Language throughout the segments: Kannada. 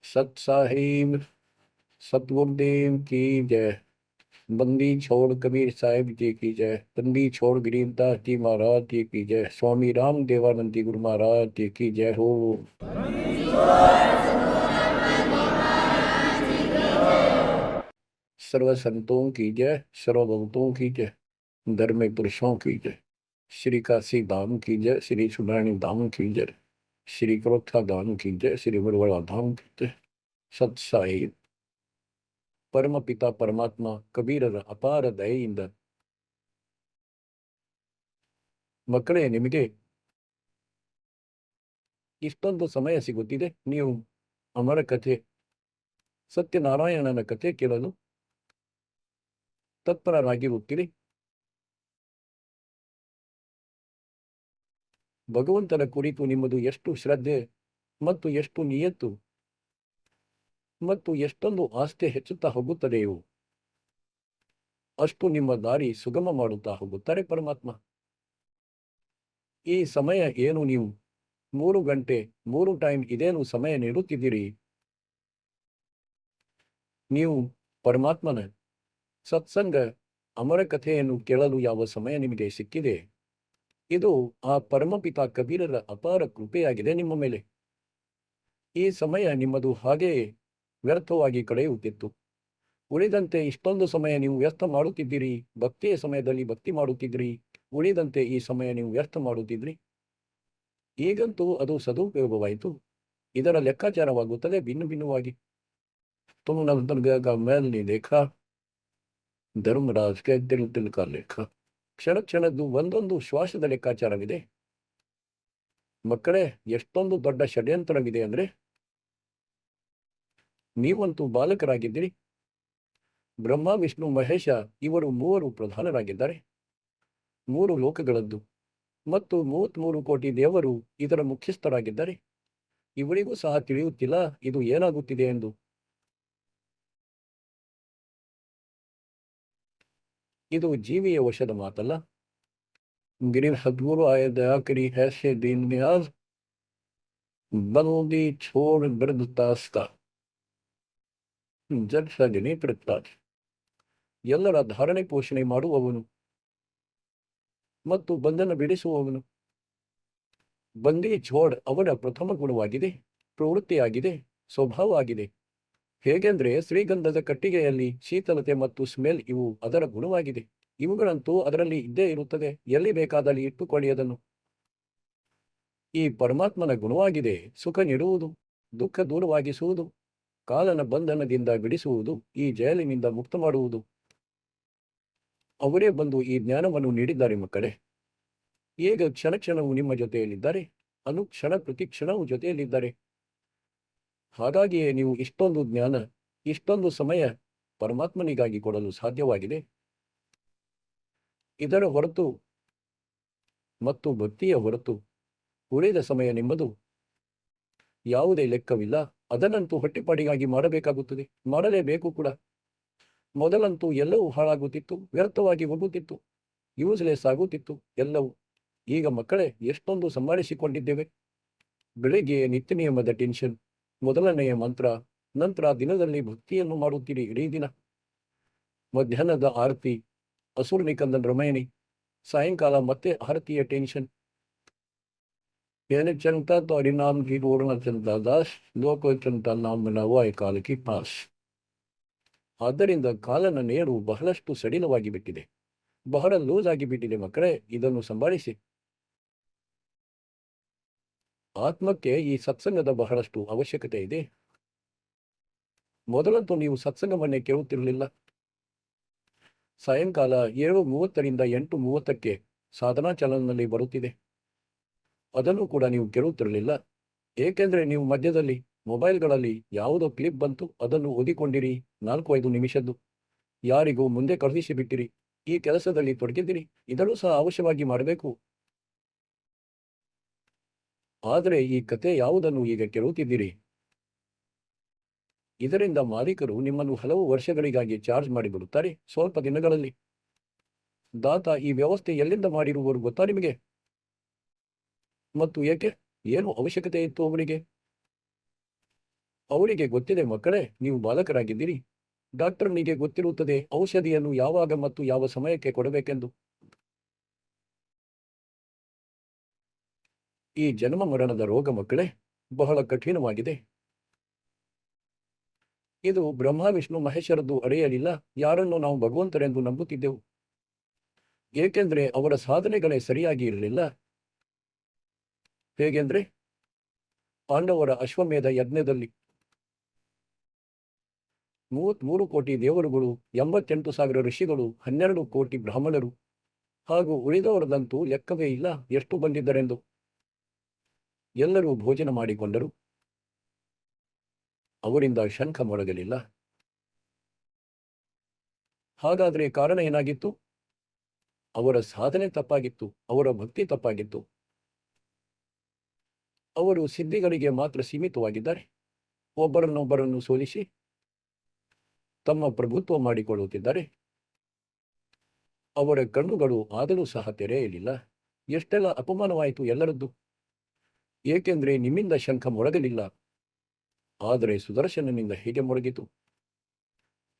सत साहिब सतगुरुदेव की जय। बंदी छोड़ कबीर साहिब जी की जय। बंदी छोड़ गरीबदास जी महाराज जी की जय। स्वामी राम देवानंद जी गुरु महाराज जी की जय हो। सर्व संतों की जय, सर्वभक्तों की जय, धर्म पुरुषों की जय। श्री काशी धाम की जय, श्री सुब्रमण्य धाम की जय, श्री क्रोथा धाम की जय, श्री बड़वड़ा धाम की जय। सत साहिब ಪರಮ ಪಿತಾ ಪರಮಾತ್ಮ ಕಬೀರರ ಅಪಾರ ದಯೆಯಿಂದ ಮಕ್ಕಳೇ, ನಿಮಗೆ ಇಷ್ಟೊಂದು ಸಮಯ ಸಿಗುತ್ತಿದೆ. ನೀವು ಅಮರ ಕಥೆ, ಸತ್ಯನಾರಾಯಣನ ಕಥೆ ಕೇಳಲು ತತ್ಪರರಾಗಿರುತ್ತೀರಿ. ಭಗವಂತನ ಕುರಿತು ನಿಮ್ಮದು ಎಷ್ಟು ಶ್ರದ್ಧೆ ಮತ್ತು ಎಷ್ಟು ನಿಯತ್ತು ಮತ್ತು ಎಷ್ಟೊಂದು ಆಸ್ಥೆ ಹೆಚ್ಚುತ್ತಾ ಹೋಗುತ್ತದೆಯೋ ಅಷ್ಟು ನಿಮ್ಮ ದಾರಿ ಸುಗಮ ಮಾಡುತ್ತಾ ಹೋಗುತ್ತಾರೆ ಪರಮಾತ್ಮ. ಈ ಸಮಯ ಏನು, ನೀವು 3 ಗಂಟೆ 3 ಟೈಮ್ ಇದೇನು ಸಮಯ ನೀಡುತ್ತಿದ್ದೀರಿ? ನೀವು ಪರಮಾತ್ಮನ ಸತ್ಸಂಗ ಅಮರ ಕಥೆಯನ್ನು ಕೇಳಲು ಯಾವ ಸಮಯ ನಿಮಗೆ ಸಿಕ್ಕಿದೆ? ಇದು ಆ ಪರಮಪಿತಾ ಕಬೀರರ ಅಪಾರ ಕೃಪೆಯಾಗಿದೆ ನಿಮ್ಮ ಮೇಲೆ. ಈ ಸಮಯ ನಿಮ್ಮದು ಹಾಗೆಯೇ ವ್ಯರ್ಥವಾಗಿ ಕಳೆಯುತ್ತಿತ್ತು. ಉಳಿದಂತೆ ಇಷ್ಟೊಂದು ಸಮಯ ನೀವು ವ್ಯರ್ಥ ಮಾಡುತ್ತಿದ್ದೀರಿ. ಭಕ್ತಿಯ ಸಮಯದಲ್ಲಿ ಭಕ್ತಿ ಮಾಡುತ್ತಿದ್ರಿ, ಉಳಿದಂತೆ ಈ ಸಮಯ ನೀವು ವ್ಯರ್ಥ ಮಾಡುತ್ತಿದ್ರಿ. ಈಗಂತೂ ಅದು ಸದುಪಯೋಗವಾಯಿತು. ಇದರ ಲೆಕ್ಕಾಚಾರವಾಗುತ್ತದೆ ಭಿನ್ನ ಭಿನ್ನವಾಗಿ. तुमने दुर्गा का मैल नहीं देखा, ಧರ್ಮರಾಜ್ ಕೆ ದಿಲ್ ದಿಲ್ ಕಾ ಲೆಕ್ಕ. ಕ್ಷಣ ಕ್ಷಣದ್ದು ಒಂದೊಂದು ಶ್ವಾಸದ ಲೆಕ್ಕಾಚಾರವಿದೆ. ಮಕ್ಕಳೇ, ಎಷ್ಟೊಂದು ದೊಡ್ಡ ಷಡ್ಯಂತ್ರವಿದೆ ಅಂದ್ರೆ, ನೀವಂತೂ ಬಾಲಕರಾಗಿದ್ದೀರಿ. ಬ್ರಹ್ಮ ವಿಷ್ಣು ಮಹೇಶ ಇವರು 3 ಪ್ರಧಾನರಾಗಿದ್ದಾರೆ. 3 ಲೋಕಗಳದ್ದು ಮತ್ತು 33 ಕೋಟಿ ದೇವರು ಇದರ ಮುಖ್ಯಸ್ಥರಾಗಿದ್ದಾರೆ. ಇವರಿಗೂ ಸಹ ತಿಳಿಯುತ್ತಿಲ್ಲ ಇದು ಏನಾಗುತ್ತಿದೆ ಎಂದು. ಇದು ಜೀವಿಯ ವಶದ ಮಾತಲ್ಲ. गिरी सदगुरु आए दया करी ऐसे दीन न्याज, बंदी छोड़ बिरदतास्ता जग सजनी ಪ್ರತ್ಯಾಜ್. ಎಲ್ಲರ ಧಾರಣೆ ಪೋಷಣೆ ಮಾಡುವವನು ಮತ್ತು ಬಂಧನ ಬಿಡಿಸುವವನು. ಬಂದಿ ಛೋಡ್ ಅವರ ಪ್ರಥಮ ಗುಣವಾಗಿದೆ, ಪ್ರವೃತ್ತಿಯಾಗಿದೆ, ಸ್ವಭಾವ ಆಗಿದೆ. ಹೇಗೆಂದ್ರೆ ಶ್ರೀಗಂಧದ ಕಟ್ಟಿಗೆಯಲ್ಲಿ ಶೀತಲತೆ ಮತ್ತು ಸ್ಮೆಲ್ ಇವು ಅದರ ಗುಣವಾಗಿದೆ. ಇವುಗಳಂತೂ ಅದರಲ್ಲಿ ಇದ್ದೇ ಇರುತ್ತದೆ. ಎಲ್ಲಿ ಬೇಕಾದಲ್ಲಿ ಇಟ್ಟುಕೊಳ್ಳಿ ಅದನ್ನು. ಈ ಪರಮಾತ್ಮನ ಗುಣವಾಗಿದೆ ಸುಖ ನೀಡುವುದು, ದುಃಖ ದೂರವಾಗಿಸುವುದು, ಕಾಲನ ಬಂಧನದಿಂದ ಬಿಡಿಸುವುದು, ಈ ಜೈಲಿನಿಂದ ಮುಕ್ತ ಮಾಡುವುದು. ಅವರೇ ಬಂದು ಈ ಜ್ಞಾನವನ್ನು ನೀಡಿದ್ದಾರೆ ಮಕ್ಕಳೇ. ಈಗ ಕ್ಷಣ ಕ್ಷಣವು ನಿಮ್ಮ ಜೊತೆಯಲ್ಲಿದ್ದಾರೆ, ಅನುಕ್ಷಣ ಪ್ರತಿ ಕ್ಷಣವೂ ಜೊತೆಯಲ್ಲಿದ್ದಾರೆ. ಹಾಗಾಗಿಯೇ ನೀವು ಇಷ್ಟೊಂದು ಜ್ಞಾನ, ಇಷ್ಟೊಂದು ಸಮಯ ಪರಮಾತ್ಮನಿಗಾಗಿ ಕೊಡಲು ಸಾಧ್ಯವಾಗಿದೆ. ಇದರ ಹೊರತು ಮತ್ತು ಭಕ್ತಿಯ ಹೊರತು ಉಳಿದ ಸಮಯ ನಿಮ್ಮದು ಯಾವುದೇ ಲೆಕ್ಕವಿಲ್ಲ. ಅದನ್ನಂತೂ ಹೊಟ್ಟೆಪಾಡಿಗಾಗಿ ಮಾಡಬೇಕಾಗುತ್ತದೆ, ಮಾಡಲೇಬೇಕು ಕೂಡ. ಮೊದಲಂತೂ ಎಲ್ಲವೂ ಹಾಳಾಗುತ್ತಿತ್ತು, ವ್ಯರ್ಥವಾಗಿ ಹೋಗುತ್ತಿತ್ತು, ಯೂಸ್ಲೆಸ್ ಆಗುತ್ತಿತ್ತು ಎಲ್ಲವೂ. ಈಗ ಮಕ್ಕಳೇ ಎಷ್ಟೊಂದು ಸಂಭಾಳಿಸಿಕೊಂಡಿದ್ದೇವೆ. ಬೆಳಿಗ್ಗೆ ನಿತ್ಯ ನಿಯಮದ ಟೆನ್ಷನ್, ಮೊದಲನೆಯ ಮಂತ್ರ, ನಂತರ ದಿನದಲ್ಲಿ ಭಕ್ತಿಯನ್ನು ಮಾಡುತ್ತೀರಿ ಇಡೀ ದಿನ. ಮಧ್ಯಾಹ್ನದ ಆರತಿ, ಅಸುರನಿಕಂದನ್ ರಮಯಣಿ, ಸಾಯಂಕಾಲ ಮತ್ತೆ ಆರತಿಯ ಟೆನ್ಷನ್. मैंने चलता तो हरिनाम की पूर्ण चलता दास, ಲೋಕ ಚಂತ ನಾಮನವ ಕಾಲ ಕಿ ಪಾಸ್. ಆದ್ದರಿಂದ ಕಾಲನ ನೇರು ಬಹಳಷ್ಟು ಸಡಿಲವಾಗಿ ಬಿಟ್ಟಿದೆ, ಬಹಳ ಲೂಸ್ ಆಗಿ ಬಿಟ್ಟಿದೆ ಮಕ್ಕಳೇ. ಇದನ್ನು ಸಂಭಾಳಿಸಿ. ಆತ್ಮಕ್ಕೆ ಈ ಸತ್ಸಂಗದ ಬಹಳಷ್ಟು ಅವಶ್ಯಕತೆ ಇದೆ. ಮೊದಲಂತೂ ನೀವು ಸತ್ಸಂಗವನ್ನೇ ಕೇಳುತ್ತಿರಲಿಲ್ಲ. ಸಾಯಂಕಾಲ 7:30ರಿಂದ 8:30ಕ್ಕೆ ಸಾಧನಾ ಚಾನಲ್ನಲ್ಲಿ ಬರುತ್ತಿದೆ. ಅದನ್ನು ಕೂಡ ನೀವು ಕೇಳುತ್ತಿರಲಿಲ್ಲ. ಏಕೆಂದರೆ ನೀವು ಮಧ್ಯದಲ್ಲಿ ಮೊಬೈಲ್ಗಳಲ್ಲಿ ಯಾವುದೋ ಕ್ಲಿಪ್ ಬಂತು, ಅದನ್ನು ಓದಿಕೊಂಡಿರಿ 4-5 ನಿಮಿಷದ್ದು. ಯಾರಿಗೂ ಮುಂದೆ ಕಳುಹಿಸಿಬಿಟ್ಟಿರಿ. ಈ ಕೆಲಸದಲ್ಲಿ ತೊಡಗಿದ್ದೀರಿ. ಇದನ್ನು ಸಹ ಅವಶ್ಯವಾಗಿ ಮಾಡಬೇಕು. ಆದರೆ ಈ ಕತೆ ಯಾವುದನ್ನು ಈಗ ಕೇಳುತ್ತಿದ್ದೀರಿ? ಇದರಿಂದ ಮಾಲೀಕರು ನಿಮ್ಮನ್ನು ಹಲವು ವರ್ಷಗಳಿಗಾಗಿ ಚಾರ್ಜ್ ಮಾಡಿಬಿಡುತ್ತಾರೆ ಸ್ವಲ್ಪ ದಿನಗಳಲ್ಲಿ. ದಾತ ಈ ವ್ಯವಸ್ಥೆ ಎಲ್ಲಿಂದ ಮಾಡಿರುವರು ಗೊತ್ತಾ ನಿಮಗೆ? ಮತ್ತು ಏಕೆ? ಏನು ಅವಶ್ಯಕತೆ ಇತ್ತು ಅವರಿಗೆ? ಅವರಿಗೆ ಗೊತ್ತಿದೆ ಮಕ್ಕಳೇ, ನೀವು ಬಾಲಕರಾಗಿದ್ದೀರಿ. ಡಾಕ್ಟರ್ನಿಗೆ ಗೊತ್ತಿರುತ್ತದೆ ಔಷಧಿಯನ್ನು ಯಾವಾಗ ಮತ್ತು ಯಾವ ಸಮಯಕ್ಕೆ ಕೊಡಬೇಕೆಂದು. ಈ ಜನ್ಮ ಮರಣದ ರೋಗ ಮಕ್ಕಳೇ ಬಹಳ ಕಠಿಣವಾಗಿದೆ. ಇದು ಬ್ರಹ್ಮ ವಿಷ್ಣು ಮಹೇಶ್ವರದ್ದು ಅಡೆಯಲಿಲ್ಲ. ಯಾರನ್ನು ನಾವು ಭಗವಂತರೆಂದು ನಂಬುತ್ತಿದ್ದೆವು, ಏಕೆಂದ್ರೆ ಅವರ ಸಾಧನೆಗಳೇ ಸರಿಯಾಗಿ ಇರಲಿಲ್ಲ. ಹೇಗೆಂದ್ರೆ ಪಾಂಡವರ ಅಶ್ವಮೇಧ ಯಜ್ಞದಲ್ಲಿ 33 ಕೋಟಿ ದೇವರುಗಳು, 88,000 ಋಷಿಗಳು, 12 ಕೋಟಿ ಬ್ರಾಹ್ಮಣರು ಹಾಗೂ ಉಳಿದವರದಂತೂ ಲೆಕ್ಕವೇ ಇಲ್ಲ ಎಷ್ಟು ಬಂದಿದ್ದರೆಂದು. ಎಲ್ಲರೂ ಭೋಜನ ಮಾಡಿಕೊಂಡರು, ಅವರಿಂದ ಶಂಖ ಮೊಳಗಲಿಲ್ಲ. ಹಾಗಾದರೆ ಕಾರಣ ಏನಾಗಿತ್ತು? ಅವರ ಸಾಧನೆ ತಪ್ಪಾಗಿತ್ತು, ಅವರ ಭಕ್ತಿ ತಪ್ಪಾಗಿತ್ತು. ಅವರು ಸಿದ್ಧಿಗಳಿಗೆ ಮಾತ್ರ ಸೀಮಿತವಾಗಿದ್ದಾರೆ. ಒಬ್ಬರನ್ನೊಬ್ಬರನ್ನು ಸೋಲಿಸಿ ತಮ್ಮ ಪ್ರಭುತ್ವ ಮಾಡಿಕೊಳ್ಳುತ್ತಿದ್ದಾರೆ. ಅವರ ಕಣ್ಣುಗಳು ಆದರೂ ಸಹ ತೆರೆಯಲಿಲ್ಲ. ಎಷ್ಟೆಲ್ಲ ಅಪಮಾನವಾಯಿತು ಎಲ್ಲರದ್ದು. ಏಕೆಂದ್ರೆ ನಿಮ್ಮಿಂದ ಶಂಖ ಮೊಳಗಲಿಲ್ಲ, ಆದರೆ ಸುದರ್ಶನನಿಂದ ಹೇಗೆ ಮೊಳಗಿತು?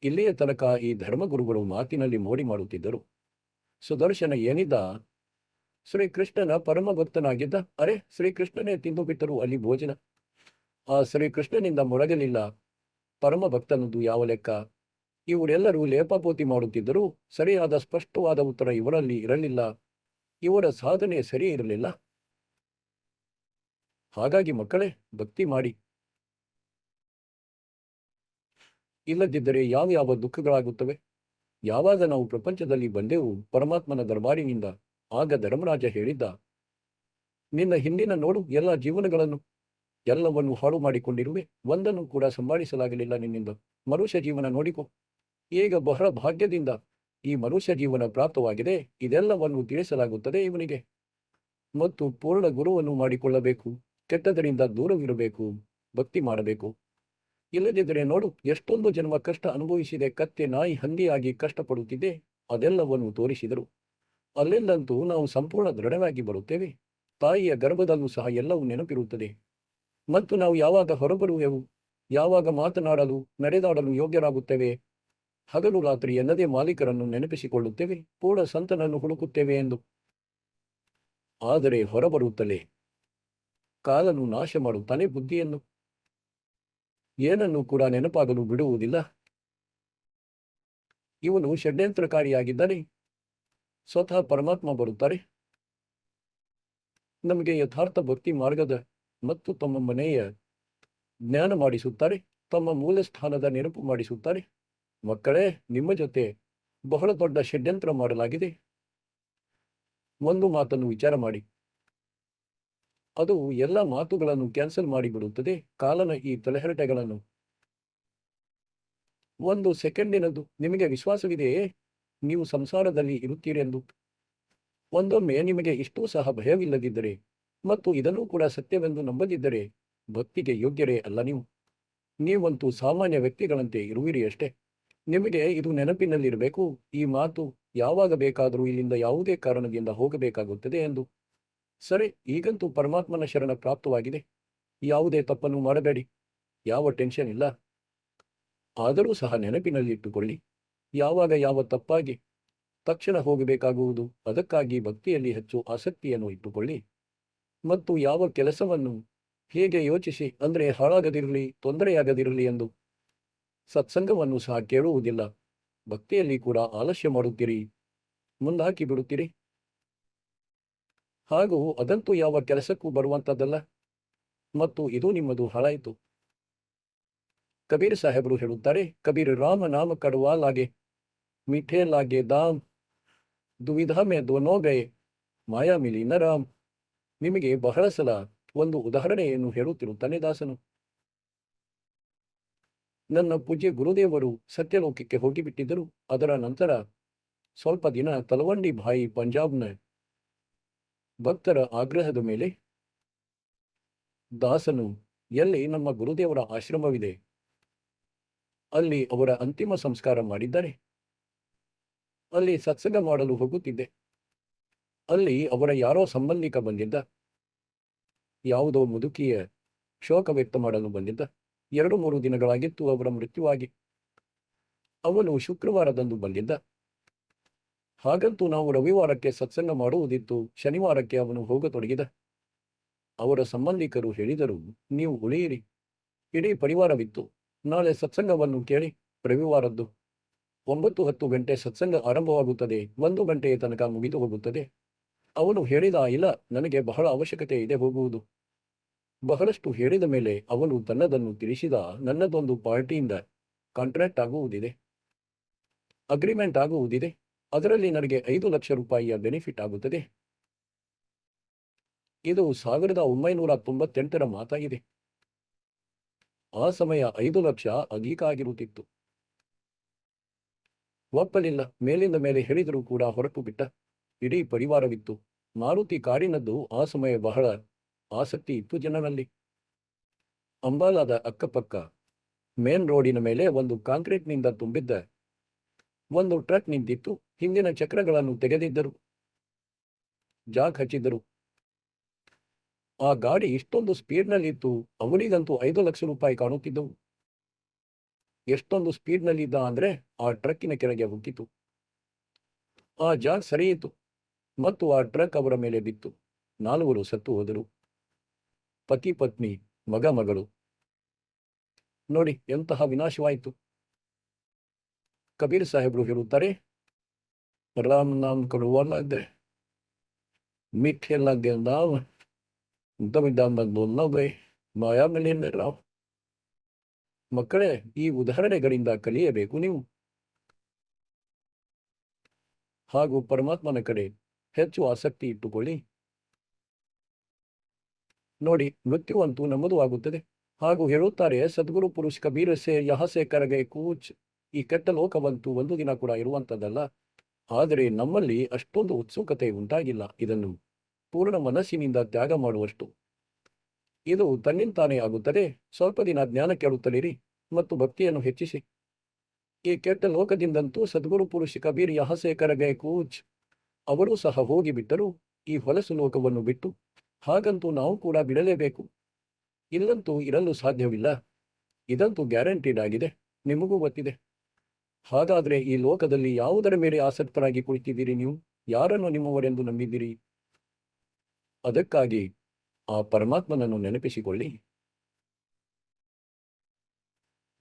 ಇಲ್ಲಿಯ ತನಕ ಈ ಧರ್ಮಗುರುಗಳು ಮಾತಿನಲ್ಲಿ ಮೋಡಿ ಮಾಡುತ್ತಿದ್ದರು. ಸುದರ್ಶನ ಏನಿದ್ದ? ಶ್ರೀಕೃಷ್ಣನ ಪರಮ ಭಕ್ತನಾಗಿದ್ದ. ಅರೆ, ಶ್ರೀಕೃಷ್ಣನೇ ತಿಂದು ಬಿಟ್ಟರು ಅಲ್ಲಿ ಭೋಜನ. ಆ ಶ್ರೀಕೃಷ್ಣನಿಂದ ಮೊಳಗಲಿಲ್ಲ, ಪರಮ ಭಕ್ತನದ್ದು ಯಾವ ಲೆಕ್ಕ? ಇವರೆಲ್ಲರೂ ಲೇಪಾಪೋತಿ ಮಾಡುತ್ತಿದ್ದರು. ಸರಿಯಾದ ಸ್ಪಷ್ಟವಾದ ಉತ್ತರ ಇವರಲ್ಲಿ ಇರಲಿಲ್ಲ. ಇವರ ಸಾಧನೆ ಸರಿ ಇರಲಿಲ್ಲ. ಹಾಗಾಗಿ ಮಕ್ಕಳೇ, ಭಕ್ತಿ ಮಾಡಿ. ಇಲ್ಲದಿದ್ದರೆ ಯಾವ ದುಃಖಗಳಾಗುತ್ತವೆ. ಯಾವಾಗ ನಾವು ಪ್ರಪಂಚದಲ್ಲಿ ಬಂದೆವು ಪರಮಾತ್ಮನ ದರ್ಬಾರಿನಿಂದ, ಆಗ ಧರ್ಮರಾಜ ಹೇಳಿದ್ದ, ನಿನ್ನ ಹಿಂದಿನ ನೋಡು ಎಲ್ಲ ಜೀವನಗಳನ್ನು, ಎಲ್ಲವನ್ನು ಹಾಳು ಮಾಡಿಕೊಂಡಿರುವೆ, ಒಂದನ್ನು ಕೂಡ ಸಂಭಾಳಿಸಲಾಗಲಿಲ್ಲ ನಿನ್ನಿಂದ. ಮನುಷ್ಯ ಜೀವನ ನೋಡಿಕೊ. ಈಗ ಬಹಳ ಭಾಗ್ಯದಿಂದ ಈ ಮನುಷ್ಯ ಜೀವನ ಪ್ರಾಪ್ತವಾಗಿದೆ. ಇದೆಲ್ಲವನ್ನು ತಿಳಿಸಲಾಗುತ್ತದೆ ಇವನಿಗೆ. ಮತ್ತು ಪೂರ್ಣ ಗುರುವನ್ನು ಮಾಡಿಕೊಳ್ಳಬೇಕು, ಕೆಟ್ಟದರಿಂದ ದೂರವಿರಬೇಕು, ಭಕ್ತಿ ಮಾಡಬೇಕು. ಇಲ್ಲದಿದ್ದರೆ ನೋಡು, ಎಷ್ಟೊಂದು ಜನ್ಮ ಕಷ್ಟ ಅನುಭವಿಸಿದೆ, ಕತ್ತೆ ನಾಯಿ ಹಂದಿಯಾಗಿ ಕಷ್ಟಪಡುತ್ತಿದ್ದೆ. ಅದೆಲ್ಲವನ್ನು ತೋರಿಸಿದರು. ಅಲ್ಲೆಲ್ಲಂತೂ ನಾವು ಸಂಪೂರ್ಣ ದೃಢವಾಗಿ ಬರುತ್ತೇವೆ. ತಾಯಿಯ ಗರ್ಭದಲ್ಲೂ ಸಹ ಎಲ್ಲವೂ ನೆನಪಿರುತ್ತದೆ. ಮತ್ತು ನಾವು ಯಾವಾಗ ಹೊರಬರುವೆವು, ಯಾವಾಗ ಮಾತನಾಡಲು ನಡೆದಾಡಲು ಯೋಗ್ಯರಾಗುತ್ತೇವೆ, ಹಗಲು ರಾತ್ರಿ ಎನ್ನದೇ ಮಾಲೀಕರನ್ನು ನೆನಪಿಸಿಕೊಳ್ಳುತ್ತೇವೆ, ಪೂರ್ಣ ಸಂತನನ್ನು ಹುಡುಕುತ್ತೇವೆ ಎಂದು. ಆದರೆ ಹೊರಬರುತ್ತಲೇ ಕಾಲನು ನಾಶ ಮಾಡುತ್ತಾನೆ ಬುದ್ಧಿಯನ್ನು. ಏನನ್ನು ಕೂಡ ನೆನಪಾಗಲು ಬಿಡುವುದಿಲ್ಲ. ಇವನು ಷಡ್ಯಂತ್ರಕಾರಿಯಾಗಿದ್ದಾನೆ. ಸ್ವತಃ ಪರಮಾತ್ಮ ಬರುತ್ತಾರೆ, ನಮಗೆ ಯಥಾರ್ಥ ಭಕ್ತಿ ಮಾರ್ಗದ ಮತ್ತು ತಮ್ಮ ಮನೆಯ ಜ್ಞಾನ ಮಾಡಿಸುತ್ತಾರೆ, ತಮ್ಮ ಮೂಲ ಸ್ಥಾನದ ನೆನಪು ಮಾಡಿಸುತ್ತಾರೆ. ಮಕ್ಕಳೇ, ನಿಮ್ಮ ಜೊತೆ ಬಹಳ ದೊಡ್ಡ ಷಡ್ಯಂತ್ರ ಮಾಡಲಾಗಿದೆ. ಒಂದು ಮಾತನ್ನು ವಿಚಾರ ಮಾಡಿ, ಅದು ಎಲ್ಲ ಮಾತುಗಳನ್ನು ಕ್ಯಾನ್ಸಲ್ ಮಾಡಿಬಿಡುತ್ತದೆ. ಕಾಲನ ಈ ತಲೆಹರಟೆಗಳನ್ನು. 1 ಸೆಕೆಂಡಿನದು ನಿಮಗೆ ವಿಶ್ವಾಸವಿದೆಯೇ ನೀವು ಸಂಸಾರದಲ್ಲಿ ಇರುತ್ತೀರೆಂದು? ಒಂದೊಮ್ಮೆ ನಿಮಗೆ ಇಷ್ಟೂ ಸಹ ಭಯವಿಲ್ಲದಿದ್ದರೆ ಮತ್ತು ಇದನ್ನೂ ಕೂಡ ಸತ್ಯವೆಂದು ನಂಬದಿದ್ದರೆ ಭಕ್ತಿಗೆ ಯೋಗ್ಯರೇ ಅಲ್ಲ ನೀವು. ನೀವಂತೂ ಸಾಮಾನ್ಯ ವ್ಯಕ್ತಿಗಳಂತೆ ಇರುವಿರಿ ಅಷ್ಟೇ. ನಿಮಗೆ ಇದು ನೆನಪಿನಲ್ಲಿರಬೇಕು, ಈ ಮಾತು ಯಾವಾಗ ಬೇಕಾದರೂ ಇಲ್ಲಿಂದ ಯಾವುದೇ ಕಾರಣದಿಂದ ಹೋಗಬೇಕಾಗುತ್ತದೆ ಎಂದು. ಸರಿ, ಈಗಂತೂ ಪರಮಾತ್ಮನ ಶರಣ ಪ್ರಾಪ್ತವಾಗಿದೆ. ಯಾವುದೇ ತಪ್ಪನ್ನು ಮಾಡಬೇಡಿ, ಯಾವ ಟೆನ್ಷನ್ ಇಲ್ಲ. ಆದರೂ ಸಹ ನೆನಪಿನಲ್ಲಿಟ್ಟುಕೊಳ್ಳಿ, ಯಾವಾಗ ಯಾವ ತಪ್ಪಾಗಿ ತಕ್ಷಣ ಹೋಗಬೇಕಾಗುವುದು. ಅದಕ್ಕಾಗಿ ಭಕ್ತಿಯಲ್ಲಿ ಹೆಚ್ಚು ಆಸಕ್ತಿಯನ್ನು ಇಟ್ಟುಕೊಳ್ಳಿ. ಮತ್ತು ಯಾವ ಕೆಲಸವನ್ನು ಹೇಗೆ ಯೋಚಿಸಿ, ಅಂದರೆ ಹಾಳಾಗದಿರಲಿ, ತೊಂದರೆಯಾಗದಿರಲಿ ಎಂದು. ಸತ್ಸಂಗವನ್ನು ಸಹ ಕೇಳುವುದಿಲ್ಲ. ಭಕ್ತಿಯಲ್ಲಿ ಕೂಡ ಆಲಸ್ಯ ಮಾಡುತ್ತೀರಿ, ಮುಂದಾಕಿ ಬಿಡುತ್ತೀರಿ. ಹಾಗೂ ಅದಂತೂ ಯಾವ ಕೆಲಸಕ್ಕೂ ಬರುವಂಥದ್ದಲ್ಲ. ಮತ್ತು ಇದು ನಿಮ್ಮದು ಹಾಳಾಯಿತು. ಕಬೀರ್ ಸಾಹೇಬರು ಹೇಳುತ್ತಾರೆ, ಕಬೀರ್ ರಾಮ ನಾಮ ಕಡುವಾ ಲಾಗೆ, ಮಿಠೆ ಲಾಗೆ ದಾಮ್, ದುವಿಧಾ ಮೇ ದೋನೋ ಗಯೆ, ಮಾಯಾ ಮಿಲಿ ನ ರಾಮ್. ನಿಮಗೆ ಬಹಳ ಸಲ ಒಂದು ಉದಾಹರಣೆಯನ್ನು ಹೇಳುತ್ತಿರುತ್ತಾನೆ ದಾಸನು. ನನ್ನ ಪೂಜ್ಯ ಗುರುದೇವರು ಸತ್ಯಲೋಕಕ್ಕೆ ಹೋಗಿಬಿಟ್ಟಿದ್ದರು. ಅದರ ನಂತರ ಸ್ವಲ್ಪ ದಿನ ತಲವಂಡಿ ಭಾಯಿ ಪಂಜಾಬ್ನ ಭಕ್ತರ ಆಗ್ರಹದ ಮೇಲೆ ದಾಸನು ಎಲ್ಲಿ ನಮ್ಮ ಗುರುದೇವರ ಆಶ್ರಮವಿದೆ ಅಲ್ಲಿ ಅವರ ಅಂತಿಮ ಸಂಸ್ಕಾರ ಮಾಡಿದ್ದಾರೆ. ಅಲ್ಲಿ ಸತ್ಸಂಗ ಮಾಡಲು ಹೋಗುತ್ತಿದ್ದೆ. ಅಲ್ಲಿ ಅವರ ಯಾರೋ ಸಂಬಂಧಿಕ ಬಂದಿದ್ದ, ಯಾವುದೋ ಮುದುಕಿಯ ಶೋಕ ವ್ಯಕ್ತ ಮಾಡಲು ಬಂದಿದ್ದ. 2-3 ದಿನಗಳಾಗಿತ್ತು ಅವರ ಮೃತ್ಯುವಾಗಿ. ಅವನು ಶುಕ್ರವಾರದಂದು ಬಂದಿದ್ದ. ಹಾಗಂತೂ ನಾವು ರವಿವಾರಕ್ಕೆ ಸತ್ಸಂಗ ಮಾಡುವುದಿತ್ತು. ಶನಿವಾರಕ್ಕೆ ಅವನು ಹೋಗತೊಡಗಿದ. ಅವರ ಸಂಬಂಧಿಕರು ಹೇಳಿದರು, ನೀವು ಉಳಿಯಿರಿ. ಇಡೀ ಪರಿವಾರವಿತ್ತು. ನಾಳೆ ಸತ್ಸಂಗವನ್ನು ಕೇಳಿ. ರವಿವಾರದ್ದು 9-10 ಗಂಟೆ ಸತ್ಸಂಗ ಆರಂಭವಾಗುತ್ತದೆ. 1 ಗಂಟೆಯ ತನಕ ಮುಗಿದು ಹೋಗುತ್ತದೆ. ಅವನು ಹೇಳಿದ, ಇಲ್ಲ, ನನಗೆ ಬಹಳ ಅವಶ್ಯಕತೆ ಇದೆ ಹೋಗುವುದು. ಬಹಳಷ್ಟು ಹೇಳಿದ ಮೇಲೆ ಅವನು ತನ್ನದನ್ನು ತಿಳಿಸಿದ, ನನ್ನದೊಂದು ಪಾರ್ಟಿಯಿಂದ ಕಾಂಟ್ರಾಕ್ಟ್ ಆಗುವುದಿದೆ, ಅಗ್ರಿಮೆಂಟ್ ಆಗುವುದಿದೆ. ಅದರಲ್ಲಿ ನನಗೆ 5 ಲಕ್ಷ ರೂಪಾಯಿಯ ಬೆನಿಫಿಟ್ ಆಗುತ್ತದೆ. ಇದು 1998ರ ಮಾತಾಗಿದೆ. ಆ ಸಮಯ 5 ಲಕ್ಷ ಅಧಿಕ ಆಗಿರುತ್ತಿತ್ತು. ಒಪ್ಪಲಿಲ್ಲ. ಮೇಲಿಂದ ಮೇಲೆ ಹೇಳಿದರೂ ಕೂಡ ಹೊರಟು ಬಿಟ್ಟ. ಇಡೀ ಪರಿವಾರವಿತ್ತು. ಮಾರುತಿ ಕಾರಿನದ್ದು ಆ ಸಮಯ ಬಹಳ ಆಸಕ್ತಿ ಇತ್ತು ಜನರಲ್ಲಿ. ಅಂಬಾಲಾದ ಅಕ್ಕಪಕ್ಕ ಮೇನ್ ರೋಡಿನ ಮೇಲೆ ಒಂದು ಕಾಂಕ್ರೀಟ್ನಿಂದ ತುಂಬಿದ್ದ ಒಂದು ಟ್ರಕ್ ನಿಂತಿತ್ತು. ಹಿಂದಿನ ಚಕ್ರಗಳನ್ನು ತೆಗೆದಿದ್ದರು. ಜಾಕ್ ಹಚ್ಚಿದ್ದರು. ಆ ಗಾಡಿ ಇಷ್ಟೊಂದು ಸ್ಪೀಡ್ನಲ್ಲಿತ್ತು. ಅವನಿಗಂತೂ 5 ಲಕ್ಷ ರೂಪಾಯಿ ಕಾಣುತ್ತಿದ್ದವು. ಎಷ್ಟೊಂದು ಸ್ಪೀಡ್ನಲ್ಲಿದ್ದ ಅಂದ್ರೆ ಆ ಟ್ರಕ್ಕಿನ ಕೆಳಗೆ ಹುಟ್ಟಿತು. ಆ ಜಾಕ್ ಸರಿಯಿತು ಮತ್ತು ಆ ಟ್ರಕ್ ಅವರ ಮೇಲೆ ಬಿತ್ತು. 4 ಸತ್ತು ಹೋದರು. ಪತಿ ಪತ್ನಿ, ಮಗ ಮಗಳು. ನೋಡಿ ಎಂತಹ ವಿನಾಶವಾಯಿತು. ಕಬೀರ್ ಸಾಹೇಬರು ಹೇಳುತ್ತಾರೆ, ರಾಮ್ ನಾಮ್ ಕಡುವಲ್ಲಾದ್ರೆ मीठे लगे नाम दमिदाम बोलना भाई माया मिलेंगे राव. ಮಕ್ಕಳೇ, ಈ ಉದಾಹರಣೆಗಳಿಂದ ಕಲಿಯಬೇಕು ನೀವು. ಹಾಗೂ ಪರಮಾತ್ಮನ ಕಡೆ ಹೆಚ್ಚು ಆಸಕ್ತಿ ಇಟ್ಟುಕೊಳ್ಳಿ. ನೋಡಿ, ಮೃತ್ಯುವಂತೂ ನಮ್ಮದು ಆಗುತ್ತದೆ. ಹಾಗೂ ಹೇಳುತ್ತಾರೆ, ಸದ್ಗುರು ಪುರುಷ ಕಬೀರ್ ಸೆ ಯಹಸೆ ಕರಗೆ ಕೂಚ್. ಈ ಕೆಟ್ಟ ಲೋಕವಂತೂ ಒಂದು ದಿನ ಕೂಡ ಇರುವಂಥದ್ದಲ್ಲ. ಆದರೆ ನಮ್ಮಲ್ಲಿ ಅಷ್ಟೊಂದು ಉತ್ಸುಕತೆ ಉಂಟಾಗಿಲ್ಲ ಇದನ್ನು ಪೂರ್ಣ ಮನಸ್ಸಿನಿಂದ ತ್ಯಾಗ ಮಾಡುವಷ್ಟು. ಇದು ತನ್ನಿಂತಾನೇ ಆಗುತ್ತದೆ. ಸ್ವಲ್ಪ ದಿನ ಜ್ಞಾನ ಕೇಳುತ್ತಲಿರಿ ಮತ್ತು ಭಕ್ತಿಯನ್ನು ಹೆಚ್ಚಿಸಿ. ಈ ಕೆಟ್ಟ ಲೋಕದಿಂದಂತೂ ಸದ್ಗುರು ಪುರುಷ ಕಬೀರ್ ಯಹಸೆ ಕರಗೆ ಕೂಚ್. ಅವರೂ ಸಹ ಹೋಗಿಬಿಟ್ಟರು ಈ ಹೊಲಸು ಲೋಕವನ್ನು ಬಿಟ್ಟು. ಹಾಗಂತೂ ನಾವು ಕೂಡ ಬಿಡಲೇಬೇಕು. ಇಲ್ಲಂತೂ ಇರಲು ಸಾಧ್ಯವಿಲ್ಲ. ಇದಂತೂ ಗ್ಯಾರಂಟಿಡ್ ಆಗಿದೆ, ನಿಮಗೂ ಗೊತ್ತಿದೆ. ಹಾಗಾದ್ರೆ ಈ ಲೋಕದಲ್ಲಿ ಯಾವುದರ ಮೇಲೆ ಆಸಕ್ತರಾಗಿ ಕುಳಿತಿದ್ದೀರಿ ನೀವು? ಯಾರನ್ನು ನಿಮ್ಮವರೆಂದು ನಂಬಿದ್ದೀರಿ? ಅದಕ್ಕಾಗಿ ಆ ಪರಮಾತ್ಮನನ್ನು ನೆನಪಿಸಿಕೊಳ್ಳಿ.